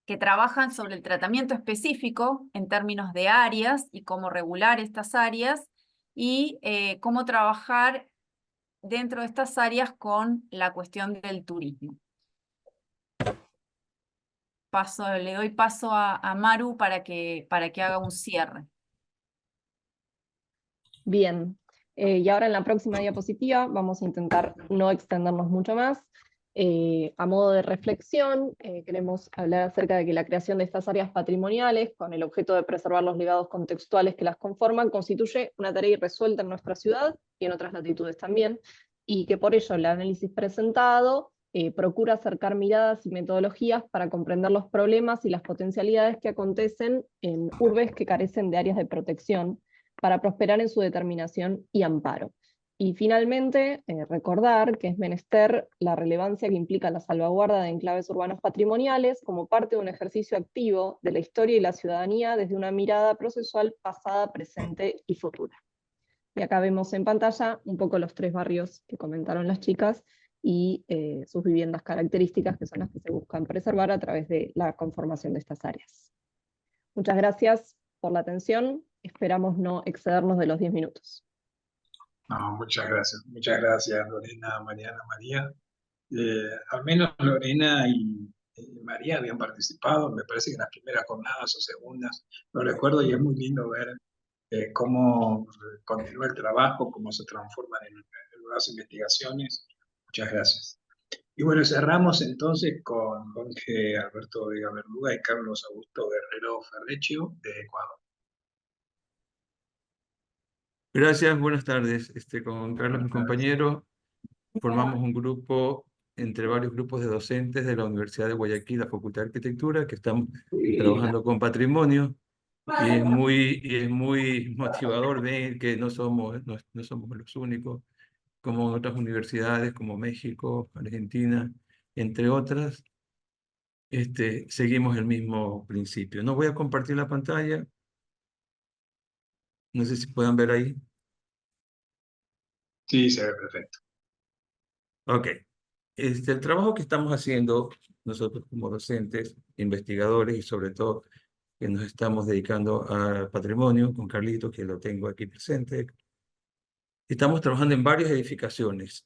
que trabajan sobre el tratamiento específico en términos de áreas y cómo regular estas áreas y cómo trabajar dentro de estas áreas con la cuestión del turismo. Le doy paso a Maru para que haga un cierre. Bien, y ahora en la próxima diapositiva vamos a intentar no extendernos mucho más. A modo de reflexión, queremos hablar acerca de que la creación de estas áreas patrimoniales, con el objeto de preservar los legados contextuales que las conforman, constituye una tarea irresuelta en nuestra ciudad y en otras latitudes también, y que por ello el análisis presentado procura acercar miradas y metodologías para comprender los problemas y las potencialidades que acontecen en urbes que carecen de áreas de protección, para prosperar en su determinación y amparo. Y finalmente, recordar que es menester la relevancia que implica la salvaguarda de enclaves urbanos patrimoniales como parte de un ejercicio activo de la historia y la ciudadanía desde una mirada procesual pasada, presente y futura. Y acá vemos en pantalla un poco los 3 barrios que comentaron las chicas y sus viviendas características, que son las que se buscan preservar a través de la conformación de estas áreas. Muchas gracias por la atención. Esperamos no excedernos de los 10 minutos. No, muchas gracias Lorena, Mariana, María. Al menos Lorena y María habían participado, me parece que en las primeras jornadas o segundas, lo recuerdo, y es muy lindo ver cómo continúa el trabajo, cómo se transforman en nuevas investigaciones. Muchas gracias. Y bueno, cerramos entonces con Jorge Alberto Vega Verduga y Carlos Augusto Guerrero Ferreccio de Ecuador. Gracias, buenas tardes. Con Carlos, mi compañero, formamos un grupo entre varios grupos de docentes de la Universidad de Guayaquil, la Facultad de Arquitectura, que estamos trabajando con patrimonio, y es muy motivador ver que no somos los únicos, como en otras universidades, como México, Argentina, entre otras, seguimos el mismo principio. No voy a compartir la pantalla. No sé si puedan ver ahí. Sí, se ve perfecto. Ok. El trabajo que estamos haciendo nosotros como docentes, investigadores y sobre todo que nos estamos dedicando al patrimonio, con Carlito, que lo tengo aquí presente, estamos trabajando en varias edificaciones.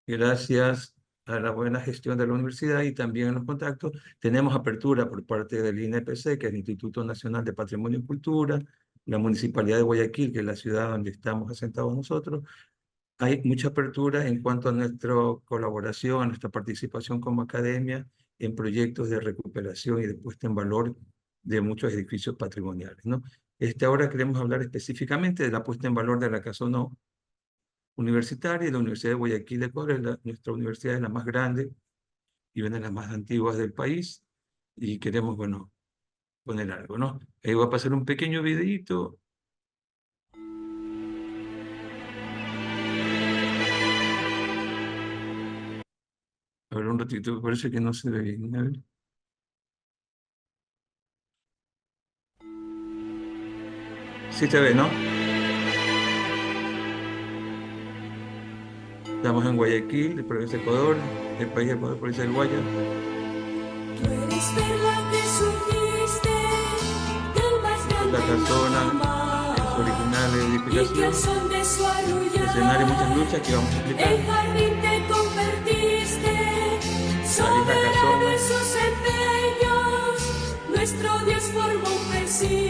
Gracias a la buena gestión de la universidad y también en los contactos, tenemos apertura por parte del INPC, que es el Instituto Nacional de Patrimonio y Cultura, la Municipalidad de Guayaquil, que es la ciudad donde estamos asentados nosotros. Hay mucha apertura en cuanto a nuestra colaboración, a nuestra participación como academia en proyectos de recuperación y de puesta en valor de muchos edificios patrimoniales, ¿no? Ahora queremos hablar específicamente de la puesta en valor de la casona universitaria. La Universidad de Guayaquil de Ecuador nuestra universidad es la más grande y una de las más antiguas del país, y queremos, bueno, poner algo, ¿no? Ahí voy a pasar un pequeño videíto. A ver, un ratito, parece que no se ve bien. A ver. Sí se ve, ¿no? Estamos en Guayaquil, de provincia de Ecuador, el país de Ecuador, provincia del Guaya. La casona, es original de edificación, escenario, muchas luchas que vamos a explicar.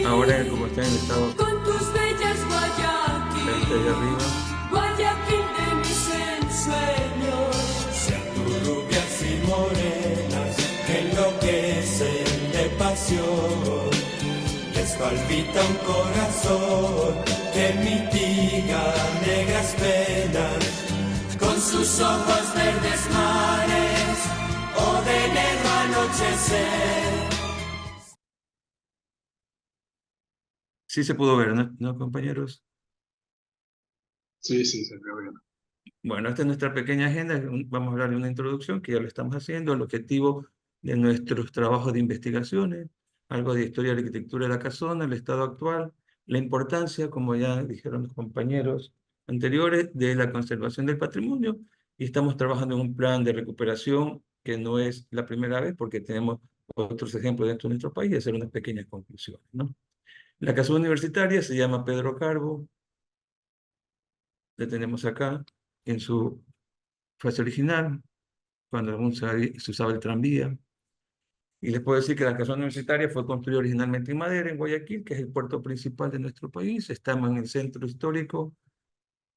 Ahora, como está en el estado con tus bellas Guayaquil, de arriba, Guayaquil de mis ensueños, sean tus rubias y morenas que enloquecen de pasión, les palpita un corazón que mitiga negras penas, con sus ojos verdes mares o de negro anochecer. Sí se pudo ver, ¿no, compañeros? Sí, se ve bien. Bueno, esta es nuestra pequeña agenda. Vamos a hablar de una introducción que ya lo estamos haciendo, el objetivo de nuestros trabajos de investigaciones, algo de historia de la arquitectura de la casona, el estado actual, la importancia, como ya dijeron los compañeros anteriores, de la conservación del patrimonio, y estamos trabajando en un plan de recuperación que no es la primera vez, porque tenemos otros ejemplos dentro de nuestro país, y hacer unas pequeñas conclusiones, ¿no? La casona universitaria se llama Pedro Carbo, la tenemos acá, en su fase original, cuando aún se usaba el tranvía. Y les puedo decir que la casona universitaria fue construida originalmente en madera, en Guayaquil, que es el puerto principal de nuestro país. Estamos en el centro histórico.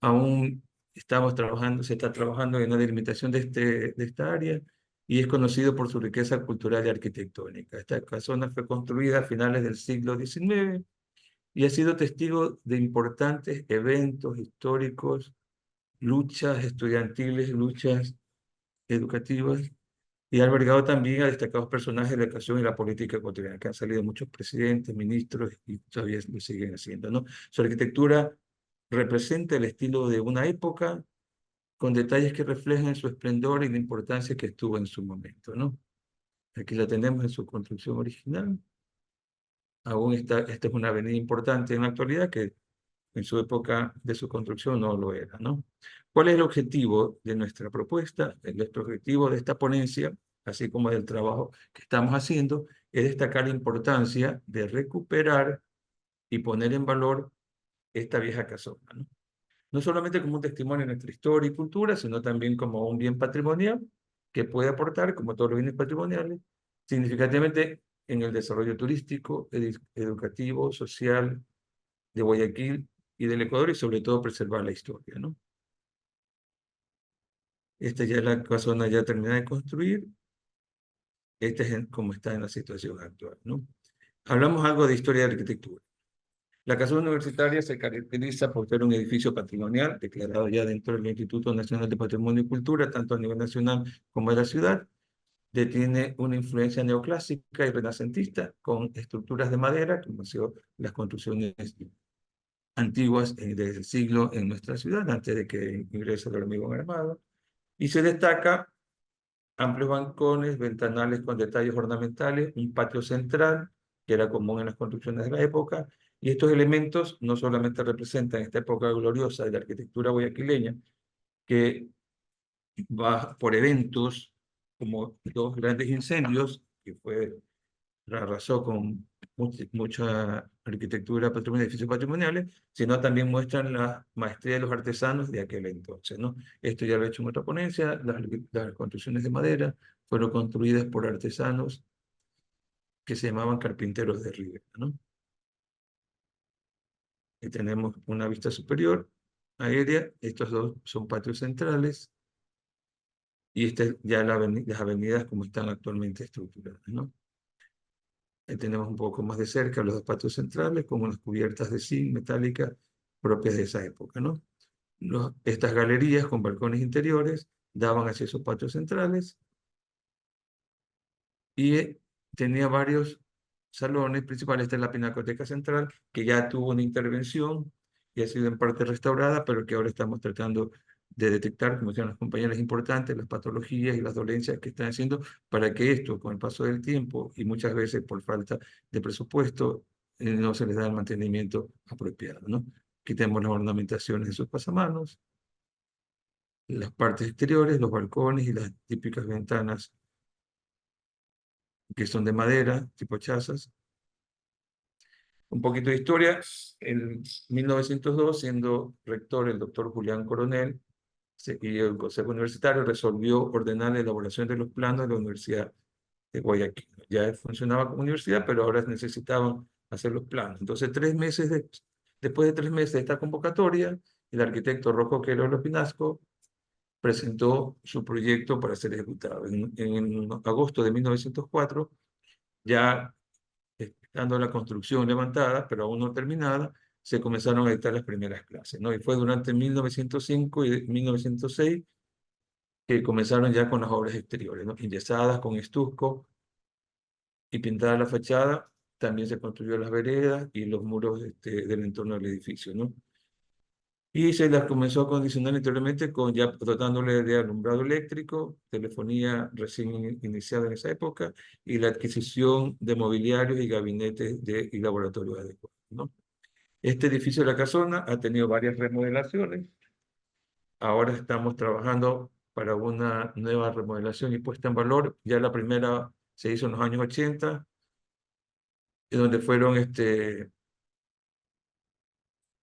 Aún estamos trabajando, se está trabajando en la delimitación de esta área, y es conocido por su riqueza cultural y arquitectónica. Esta casona fue construida a finales del siglo XIX y ha sido testigo de importantes eventos históricos, luchas estudiantiles, luchas educativas, y ha albergado también a destacados personajes de la educación y la política ecuatoriana, que han salido muchos presidentes, ministros, y todavía lo siguen haciendo, ¿no? Su arquitectura representa el estilo de una época, con detalles que reflejan su esplendor y la importancia que estuvo en su momento, ¿no? Aquí la tenemos en su construcción original. Aún esta es una avenida importante en la actualidad, que en su época de su construcción no lo era, ¿no? ¿Cuál es el objetivo de nuestra propuesta? Nuestro objetivo de esta ponencia, así como del trabajo que estamos haciendo, es destacar la importancia de recuperar y poner en valor esta vieja casona, ¿no? No solamente como un testimonio de nuestra historia y cultura, sino también como un bien patrimonial que puede aportar, como todos los bienes patrimoniales, significativamente en el desarrollo turístico, educativo, social de Guayaquil y del Ecuador, y sobre todo preservar la historia, ¿no? Esta ya es la casona ya terminada de construir. Esta es como está en la situación actual, ¿no? Hablamos algo de historia de arquitectura. La casona universitaria se caracteriza por ser un edificio patrimonial, declarado ya dentro del Instituto Nacional de Patrimonio y Cultura, tanto a nivel nacional como de la ciudad. Tiene una influencia neoclásica y renacentista, con estructuras de madera, como han sido las construcciones antiguas del siglo en nuestra ciudad, antes de que ingrese el hormigón armado. Y se destaca amplios balcones, ventanales con detalles ornamentales, un patio central, que era común en las construcciones de la época, y estos elementos no solamente representan esta época gloriosa de la arquitectura guayaquileña, que va por eventos como dos grandes incendios, que arrasó con mucha arquitectura patrimonial, edificios patrimoniales, sino también muestran la maestría de los artesanos de aquel entonces, ¿no? Esto ya lo he hecho en otra ponencia. Las construcciones de madera fueron construidas por artesanos que se llamaban carpinteros de Ribera, ¿no? Y tenemos una vista superior aérea. Estos dos son patios centrales, y esta es ya las avenidas como están actualmente estructuradas, ¿no? Tenemos un poco más de cerca los dos patios centrales, con unas cubiertas de zinc metálicas propias de esa época, ¿no? Estas galerías con balcones interiores daban hacia esos patios centrales, y tenía varios salones principales. Esta es la Pinacoteca Central, que ya tuvo una intervención y ha sido en parte restaurada, pero que ahora estamos tratando de detectar, como decían los compañeros, importantes, las patologías y las dolencias que están haciendo, para que esto, con el paso del tiempo, y muchas veces por falta de presupuesto, no se les da el mantenimiento apropiado, ¿no? Aquí tenemos las ornamentaciones de sus pasamanos, las partes exteriores, los balcones y las típicas ventanas que son de madera, tipo chazas. Un poquito de historia. En 1902, siendo rector el doctor Julián Coronel, y el Consejo Universitario resolvió ordenar la elaboración de los planos de la Universidad de Guayaquil. Ya funcionaba como universidad, pero ahora necesitaban hacer los planos. Entonces, después de 3 meses de esta convocatoria, el arquitecto Rojo Queiroz Pinasco presentó su proyecto para ser ejecutado. En agosto de 1904, ya estando la construcción levantada, pero aún no terminada, se comenzaron a dictar las primeras clases, ¿no? Y fue durante 1905 y 1906 que comenzaron ya con las obras exteriores, ¿no? Enyesadas con estuco y pintada la fachada. También se construyó las veredas y los muros del entorno del edificio, ¿no? Y se las comenzó a acondicionar interiormente con ya dotándole de alumbrado eléctrico, telefonía recién iniciada en esa época, y la adquisición de mobiliarios y gabinetes y laboratorios adecuados, ¿no? Este edificio de la casona ha tenido varias remodelaciones. Ahora estamos trabajando para una nueva remodelación y puesta en valor. Ya la primera se hizo en los años 80, donde fueron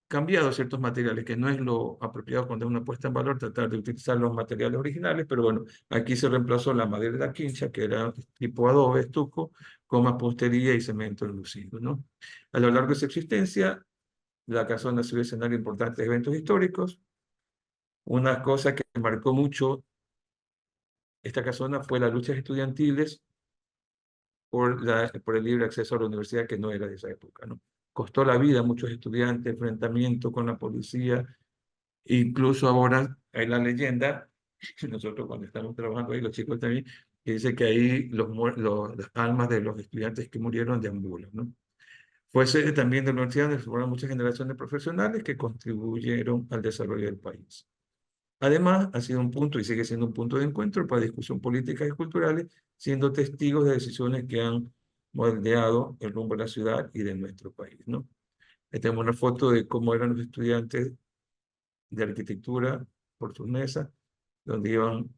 cambiados ciertos materiales, que no es lo apropiado cuando es una puesta en valor, tratar de utilizar los materiales originales, pero bueno, aquí se reemplazó la madera de la quincha, que era tipo adobe, estuco, con mampostería y cemento enlucido, ¿no? A lo largo de su existencia, la casona ha sido escenario de importantes eventos históricos. Una cosa que marcó mucho esta casona fue las luchas estudiantiles por el libre acceso a la universidad, que no era de esa época, ¿no? Costó la vida a muchos estudiantes, enfrentamiento con la policía. Incluso ahora hay la leyenda, nosotros cuando estamos trabajando ahí, los chicos también, que dice que ahí las almas de los estudiantes que murieron deambulan, ¿no? Fue sede también de la universidad donde se formaron muchas generaciones de profesionales que contribuyeron al desarrollo del país. Además, ha sido un punto y sigue siendo un punto de encuentro para discusión políticas y culturales, siendo testigos de decisiones que han moldeado el rumbo de la ciudad y de nuestro país, ¿no? Ahí tenemos una foto de cómo eran los estudiantes de arquitectura por sus mesas, donde iban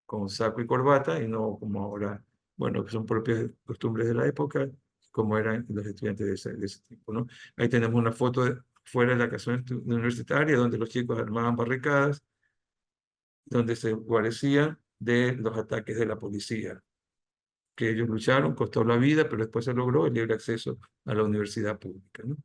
con saco y corbata, y no como ahora, bueno, que son propias costumbres de la época, como eran los estudiantes de ese tiempo, ¿no? Ahí tenemos una foto fuera de la casa universitaria, donde los chicos armaban barricadas, donde se guarecían de los ataques de la policía, que ellos lucharon, costó la vida, pero después se logró el libre acceso a la universidad pública, ¿no?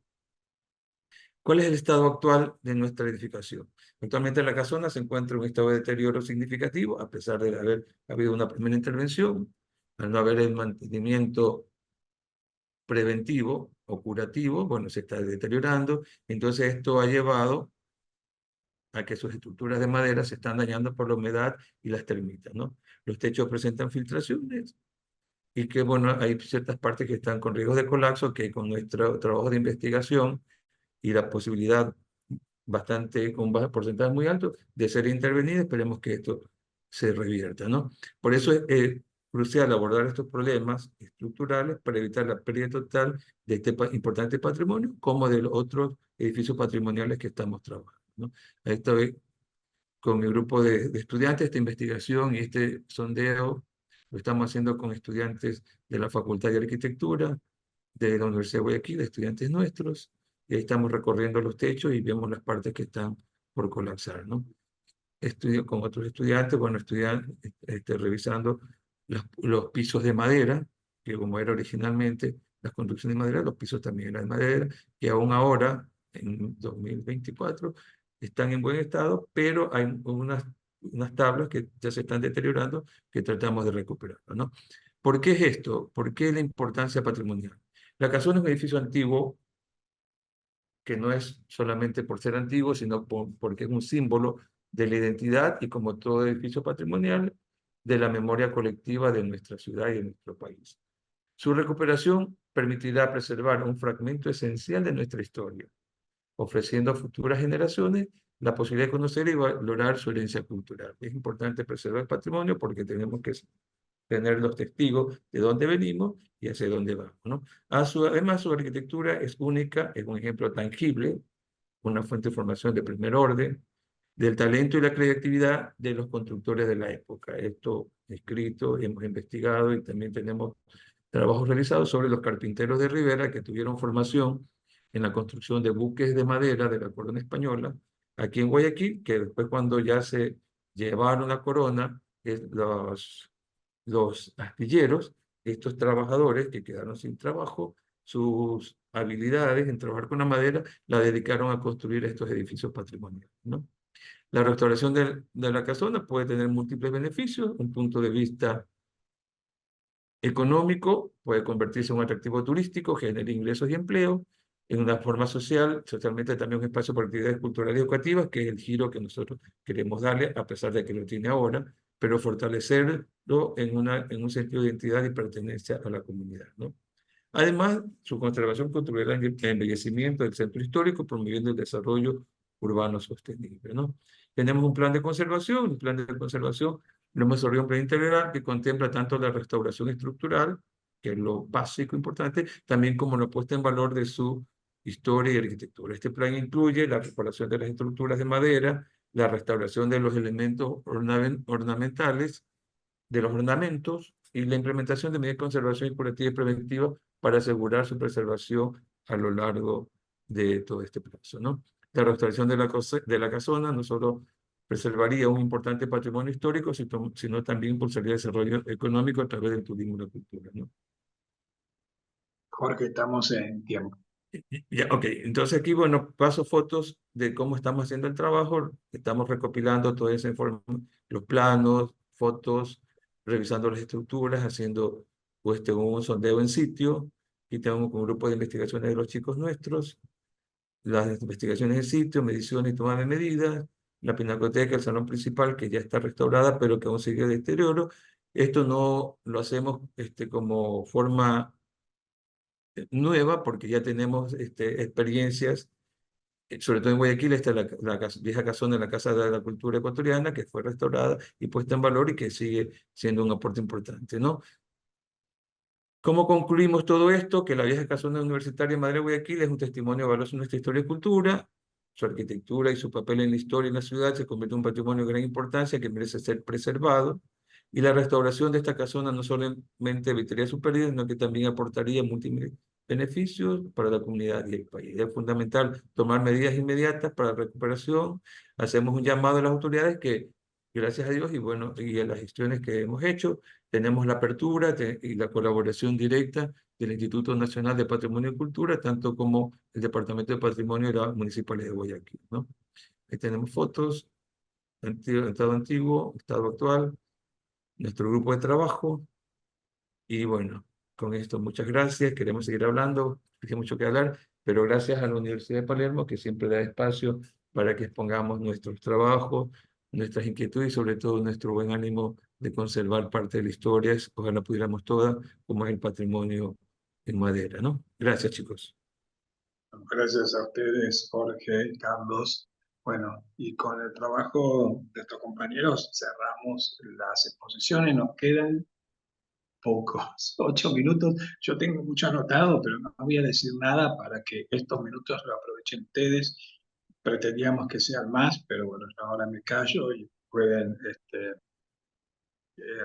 ¿Cuál es el estado actual de nuestra edificación? Actualmente la casona se encuentra en un estado de deterioro significativo, a pesar de haber habido una primera intervención, al no haber el mantenimiento preventivo o curativo, bueno, se está deteriorando. Entonces esto ha llevado a que sus estructuras de madera se están dañando por la humedad y las termitas, ¿no? Los techos presentan filtraciones y que, bueno, hay ciertas partes que están con riesgos de colapso, que con nuestro trabajo de investigación y la posibilidad con un porcentaje muy alto de ser intervenida, esperemos que esto se revierta, ¿no? Por eso es crucial abordar estos problemas estructurales para evitar la pérdida total de este importante patrimonio, como de los otros edificios patrimoniales que estamos trabajando, ¿no? Ahí estoy con mi grupo de estudiantes. Esta investigación y este sondeo lo estamos haciendo con estudiantes de la Facultad de Arquitectura, de la Universidad de Guayaquil, de estudiantes nuestros, y ahí estamos recorriendo los techos y vemos las partes que están por colapsar, ¿no? Estudio con otros estudiantes, bueno, revisando los pisos de madera, que como era originalmente las construcciones de madera, los pisos también eran de madera, que aún ahora, en 2024, están en buen estado, pero hay unas tablas que ya se están deteriorando que tratamos de recuperar, ¿no? ¿Por qué es esto? ¿Por qué la importancia patrimonial? La casona es un edificio antiguo que no es solamente por ser antiguo, sino porque es un símbolo de la identidad y, como todo edificio patrimonial, de la memoria colectiva de nuestra ciudad y de nuestro país. Su recuperación permitirá preservar un fragmento esencial de nuestra historia, ofreciendo a futuras generaciones la posibilidad de conocer y valorar su herencia cultural. Es importante preservar el patrimonio porque tenemos que tener los testigos de dónde venimos y hacia dónde vamos, ¿no? Además, su arquitectura es única, es un ejemplo tangible, una fuente de información de primer orden, del talento y la creatividad de los constructores de la época. Esto escrito, hemos investigado y también tenemos trabajos realizados sobre los carpinteros de Rivera que tuvieron formación en la construcción de buques de madera de la corona española aquí en Guayaquil, que después, cuando ya se llevaron la corona, los astilleros, estos trabajadores que quedaron sin trabajo, sus habilidades en trabajar con la madera la dedicaron a construir estos edificios patrimoniales, ¿no? La restauración de la casona puede tener múltiples beneficios. Un punto de vista económico, puede convertirse en un atractivo turístico, generar ingresos y empleo. En una forma social, socialmente también un espacio para actividades culturales y educativas, que es el giro que nosotros queremos darle, a pesar de que lo tiene ahora, pero fortalecerlo en un sentido de identidad y pertenencia a la comunidad, ¿no? Además, su conservación contribuirá al embellecimiento del centro histórico, promoviendo el desarrollo urbano sostenible, ¿no? Tenemos un plan de conservación, el plan de conservación lo hemos desarrollado un plan integral que contempla tanto la restauración estructural, que es lo básico importante, también como la puesta en valor de su historia y arquitectura. Este plan incluye la reparación de las estructuras de madera, la restauración de los elementos ornamentales, de los ornamentos y la implementación de medidas de conservación curativa y preventiva para asegurar su preservación a lo largo de todo este plazo, ¿no? La restauración de la casona no solo preservaría un importante patrimonio histórico, sino también impulsaría el desarrollo económico a través del turismo y la cultura, ¿no? Jorge, estamos en tiempo. Ya, ok, entonces aquí, bueno, paso fotos de cómo estamos haciendo el trabajo, estamos recopilando toda esa información, los planos, fotos, revisando las estructuras, haciendo un sondeo en sitio, y tenemos un grupo de investigaciones de los chicos nuestros, las investigaciones en sitio, mediciones y toma de medidas, la pinacoteca, el salón principal, que ya está restaurada, pero que aún sigue de deterioro. Esto no lo hacemos como forma nueva, porque ya tenemos experiencias, sobre todo en Guayaquil está la vieja casona de la Casa de la Cultura Ecuatoriana, que fue restaurada y puesta en valor y que sigue siendo un aporte importante, ¿no? ¿Cómo concluimos todo esto? Que la vieja casona universitaria de Madre de Guayaquil es un testimonio valioso de nuestra historia y cultura, su arquitectura y su papel en la historia y en la ciudad se convierte en un patrimonio de gran importancia que merece ser preservado, y la restauración de esta casona no solamente evitaría su pérdida, sino que también aportaría múltiples beneficios para la comunidad y el país. Es fundamental tomar medidas inmediatas para la recuperación. Hacemos un llamado a las autoridades que, gracias a Dios y a las gestiones que hemos hecho, tenemos la apertura y la colaboración directa del Instituto Nacional de Patrimonio y Cultura, tanto como el Departamento de Patrimonio de la Municipalidad de Guayaquil, ¿no? Ahí tenemos fotos, estado antiguo, estado actual, nuestro grupo de trabajo, y bueno, con esto muchas gracias, queremos seguir hablando, hay mucho que hablar, pero gracias a la Universidad de Palermo, que siempre da espacio para que expongamos nuestros trabajos, nuestras inquietudes y sobre todo nuestro buen ánimo de conservar parte de la historia, ojalá pudiéramos todas, como es el patrimonio en madera, ¿no? Gracias, chicos. Gracias a ustedes, Jorge, Carlos. Bueno, y con el trabajo de estos compañeros cerramos las exposiciones, nos quedan pocos, 8 minutos. Yo tengo mucho anotado, pero no voy a decir nada para que estos minutos lo aprovechen ustedes. Pretendíamos que sean más, pero bueno, ahora me callo y pueden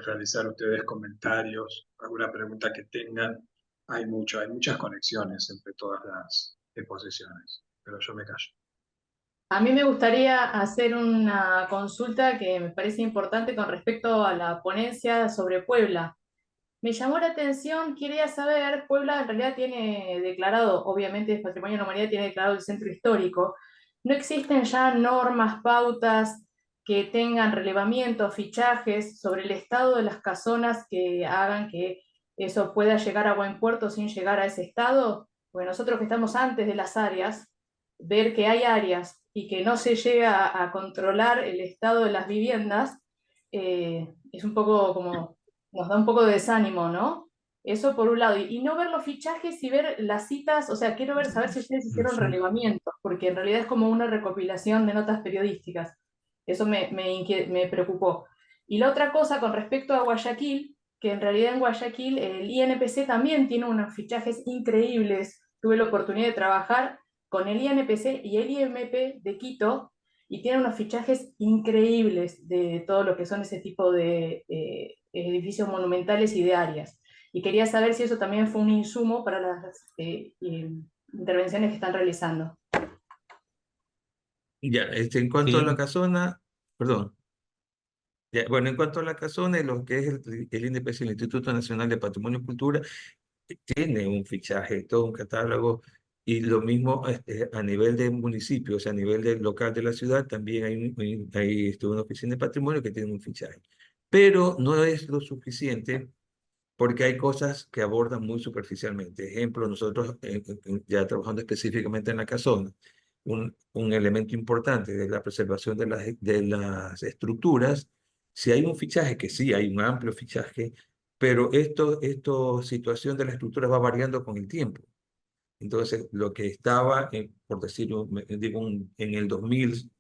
realizar ustedes comentarios, alguna pregunta que tengan. Hay muchas conexiones entre todas las exposiciones, pero yo me callo. A mí me gustaría hacer una consulta que me parece importante con respecto a la ponencia sobre Puebla. Me llamó la atención, quería saber, Puebla en realidad tiene declarado, obviamente es Patrimonio de la Humanidad, tiene declarado el centro histórico. ¿No existen ya normas, pautas que tengan relevamiento, fichajes sobre el estado de las casonas que hagan que eso pueda llegar a buen puerto sin llegar a ese estado? Porque nosotros que estamos antes de las áreas, ver que hay áreas y que no se llega a controlar el estado de las viviendas, es un poco como, nos da un poco de desánimo, ¿no? Eso por un lado, y no ver los fichajes y ver las citas, o sea, quiero saber si ustedes hicieron relevamientos, porque en realidad es como una recopilación de notas periodísticas. Eso me preocupó. Y la otra cosa con respecto a Guayaquil, que en realidad en Guayaquil el INPC también tiene unos fichajes increíbles. Tuve la oportunidad de trabajar con el INPC y el IMP de Quito, y tiene unos fichajes increíbles de todo lo que son ese tipo de edificios monumentales y de áreas. Y quería saber si eso también fue un insumo para las intervenciones que están realizando. Ya, en cuanto a la casona, perdón. Ya, bueno, en cuanto a la casona y lo que es el INPC, el Instituto Nacional de Patrimonio y Cultura, tiene un fichaje, todo un catálogo, y lo mismo a nivel de municipio, o sea, a nivel local de la ciudad, también hay una oficina de patrimonio que tiene un fichaje. Pero no es lo suficiente porque hay cosas que abordan muy superficialmente. Ejemplo, nosotros ya trabajando específicamente en la casona, un elemento importante de la preservación de las estructuras, si hay un fichaje, que sí hay un amplio fichaje, pero esta situación de la estructura va variando con el tiempo. Entonces, lo que estaba, por decirlo, en el 2000,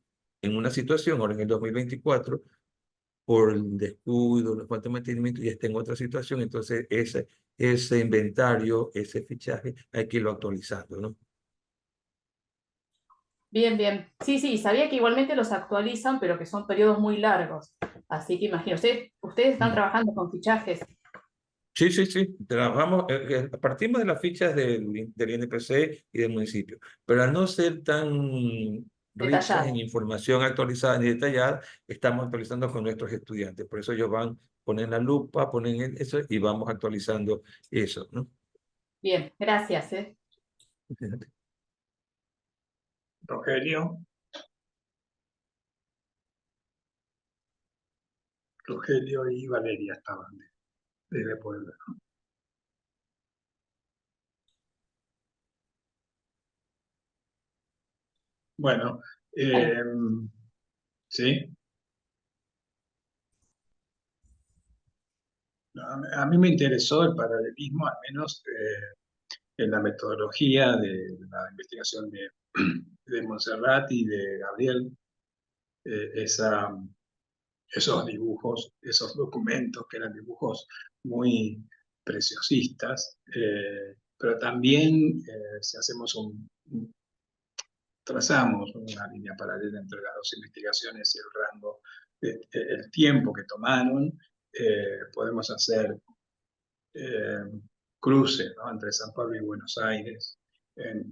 en una situación, ahora en el 2024, por el descuido, la falta de mantenimiento, ya está en otra situación. Entonces, ese inventario, ese fichaje, hay que irlo actualizando, ¿no? Bien, bien. Sí, sí, sabía que igualmente los actualizan, pero que son periodos muy largos. Así que imagino, ustedes están trabajando con fichajes. Sí, sí, sí. Trabajamos, partimos de las fichas del INPC y del municipio, pero al no ser tan ricas Detallado. en información actualizada ni detallada, estamos actualizando con nuestros estudiantes. Por eso ellos van, ponen la lupa, ponen eso y vamos actualizando eso, ¿no? Bien, gracias. Rogelio. Rogelio y Valeria estaban desde Puebla, ¿no? Bueno, ¿sí? A mí me interesó el paralelismo, al menos en la metodología de la investigación de Montserrat y de Gabriel, esos dibujos, esos documentos que eran dibujos muy preciosistas, pero también si hacemos trazamos una línea paralela entre las dos investigaciones y el rango, el tiempo que tomaron, podemos hacer cruce, ¿no?, entre San Pablo y Buenos Aires en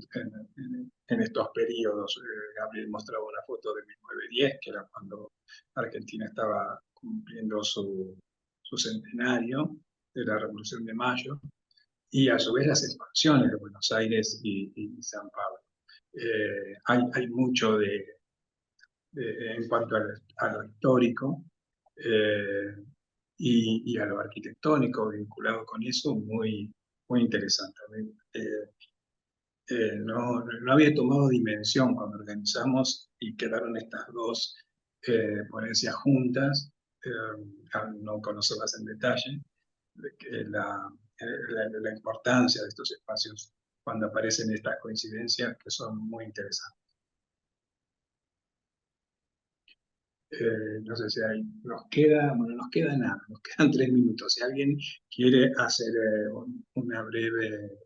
estos periodos. Gabriel mostraba una foto de 1910, que era cuando Argentina estaba cumpliendo su centenario de la Revolución de Mayo, y a su vez las expansiones de Buenos Aires y San Pablo. Hay mucho en cuanto a lo histórico y a lo arquitectónico vinculado con eso, muy, muy interesante. No había tomado dimensión cuando organizamos y quedaron estas dos ponencias juntas, al no conocerlas en detalle, la importancia de estos espacios cuando aparecen estas coincidencias que son muy interesantes. No sé si nos queda nada, nos quedan 3 minutos. Si alguien quiere hacer una breve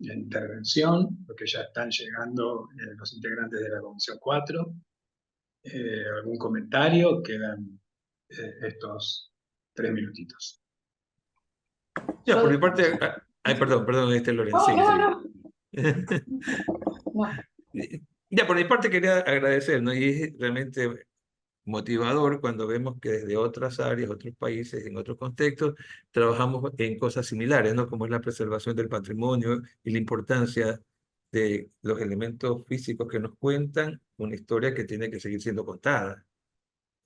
intervención, porque ya están llegando los integrantes de la Comisión 4, algún comentario, quedan estos 3 minutitos. Ya, por mi parte, perdón, Lorenzo. Ya, por mi parte quería agradecer, ¿no? Y es realmente motivador cuando vemos que desde otras áreas, otros países, en otros contextos, trabajamos en cosas similares, ¿no? Como es la preservación del patrimonio y la importancia de los elementos físicos que nos cuentan una historia que tiene que seguir siendo contada.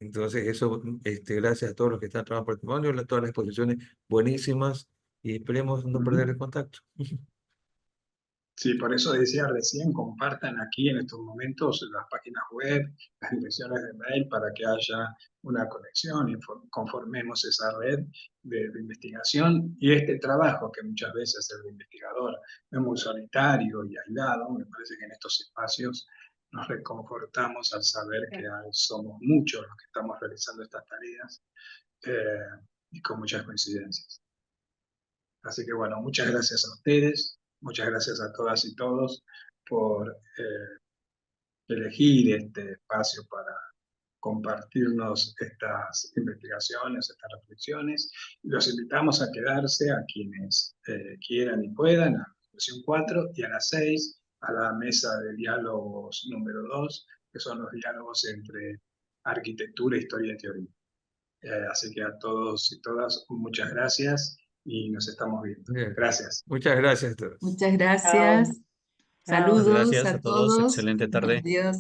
Entonces, eso, gracias a todos los que están trabajando por patrimonio, todas las exposiciones buenísimas, y esperemos no perder el contacto. Sí, por eso decía recién, compartan aquí en estos momentos las páginas web, las direcciones de mail, para que haya una conexión y conformemos esa red de investigación. Y este trabajo que muchas veces el investigador es muy solitario y aislado, me parece que en estos espacios nos reconfortamos al saber que somos muchos los que estamos realizando estas tareas y con muchas coincidencias. Así que bueno, muchas gracias a ustedes. Muchas gracias a todas y todos por elegir este espacio para compartirnos estas investigaciones, estas reflexiones. Los invitamos a quedarse, a quienes quieran y puedan, a la sesión 4 y a las 6, a la mesa de diálogos número 2, que son los diálogos entre arquitectura, historia y teoría. Así que a todos y todas, muchas gracias. Y nos estamos viendo. Gracias. Muchas gracias a todos. Muchas gracias. Saludos Gracias a todos. Excelente tarde. Adiós.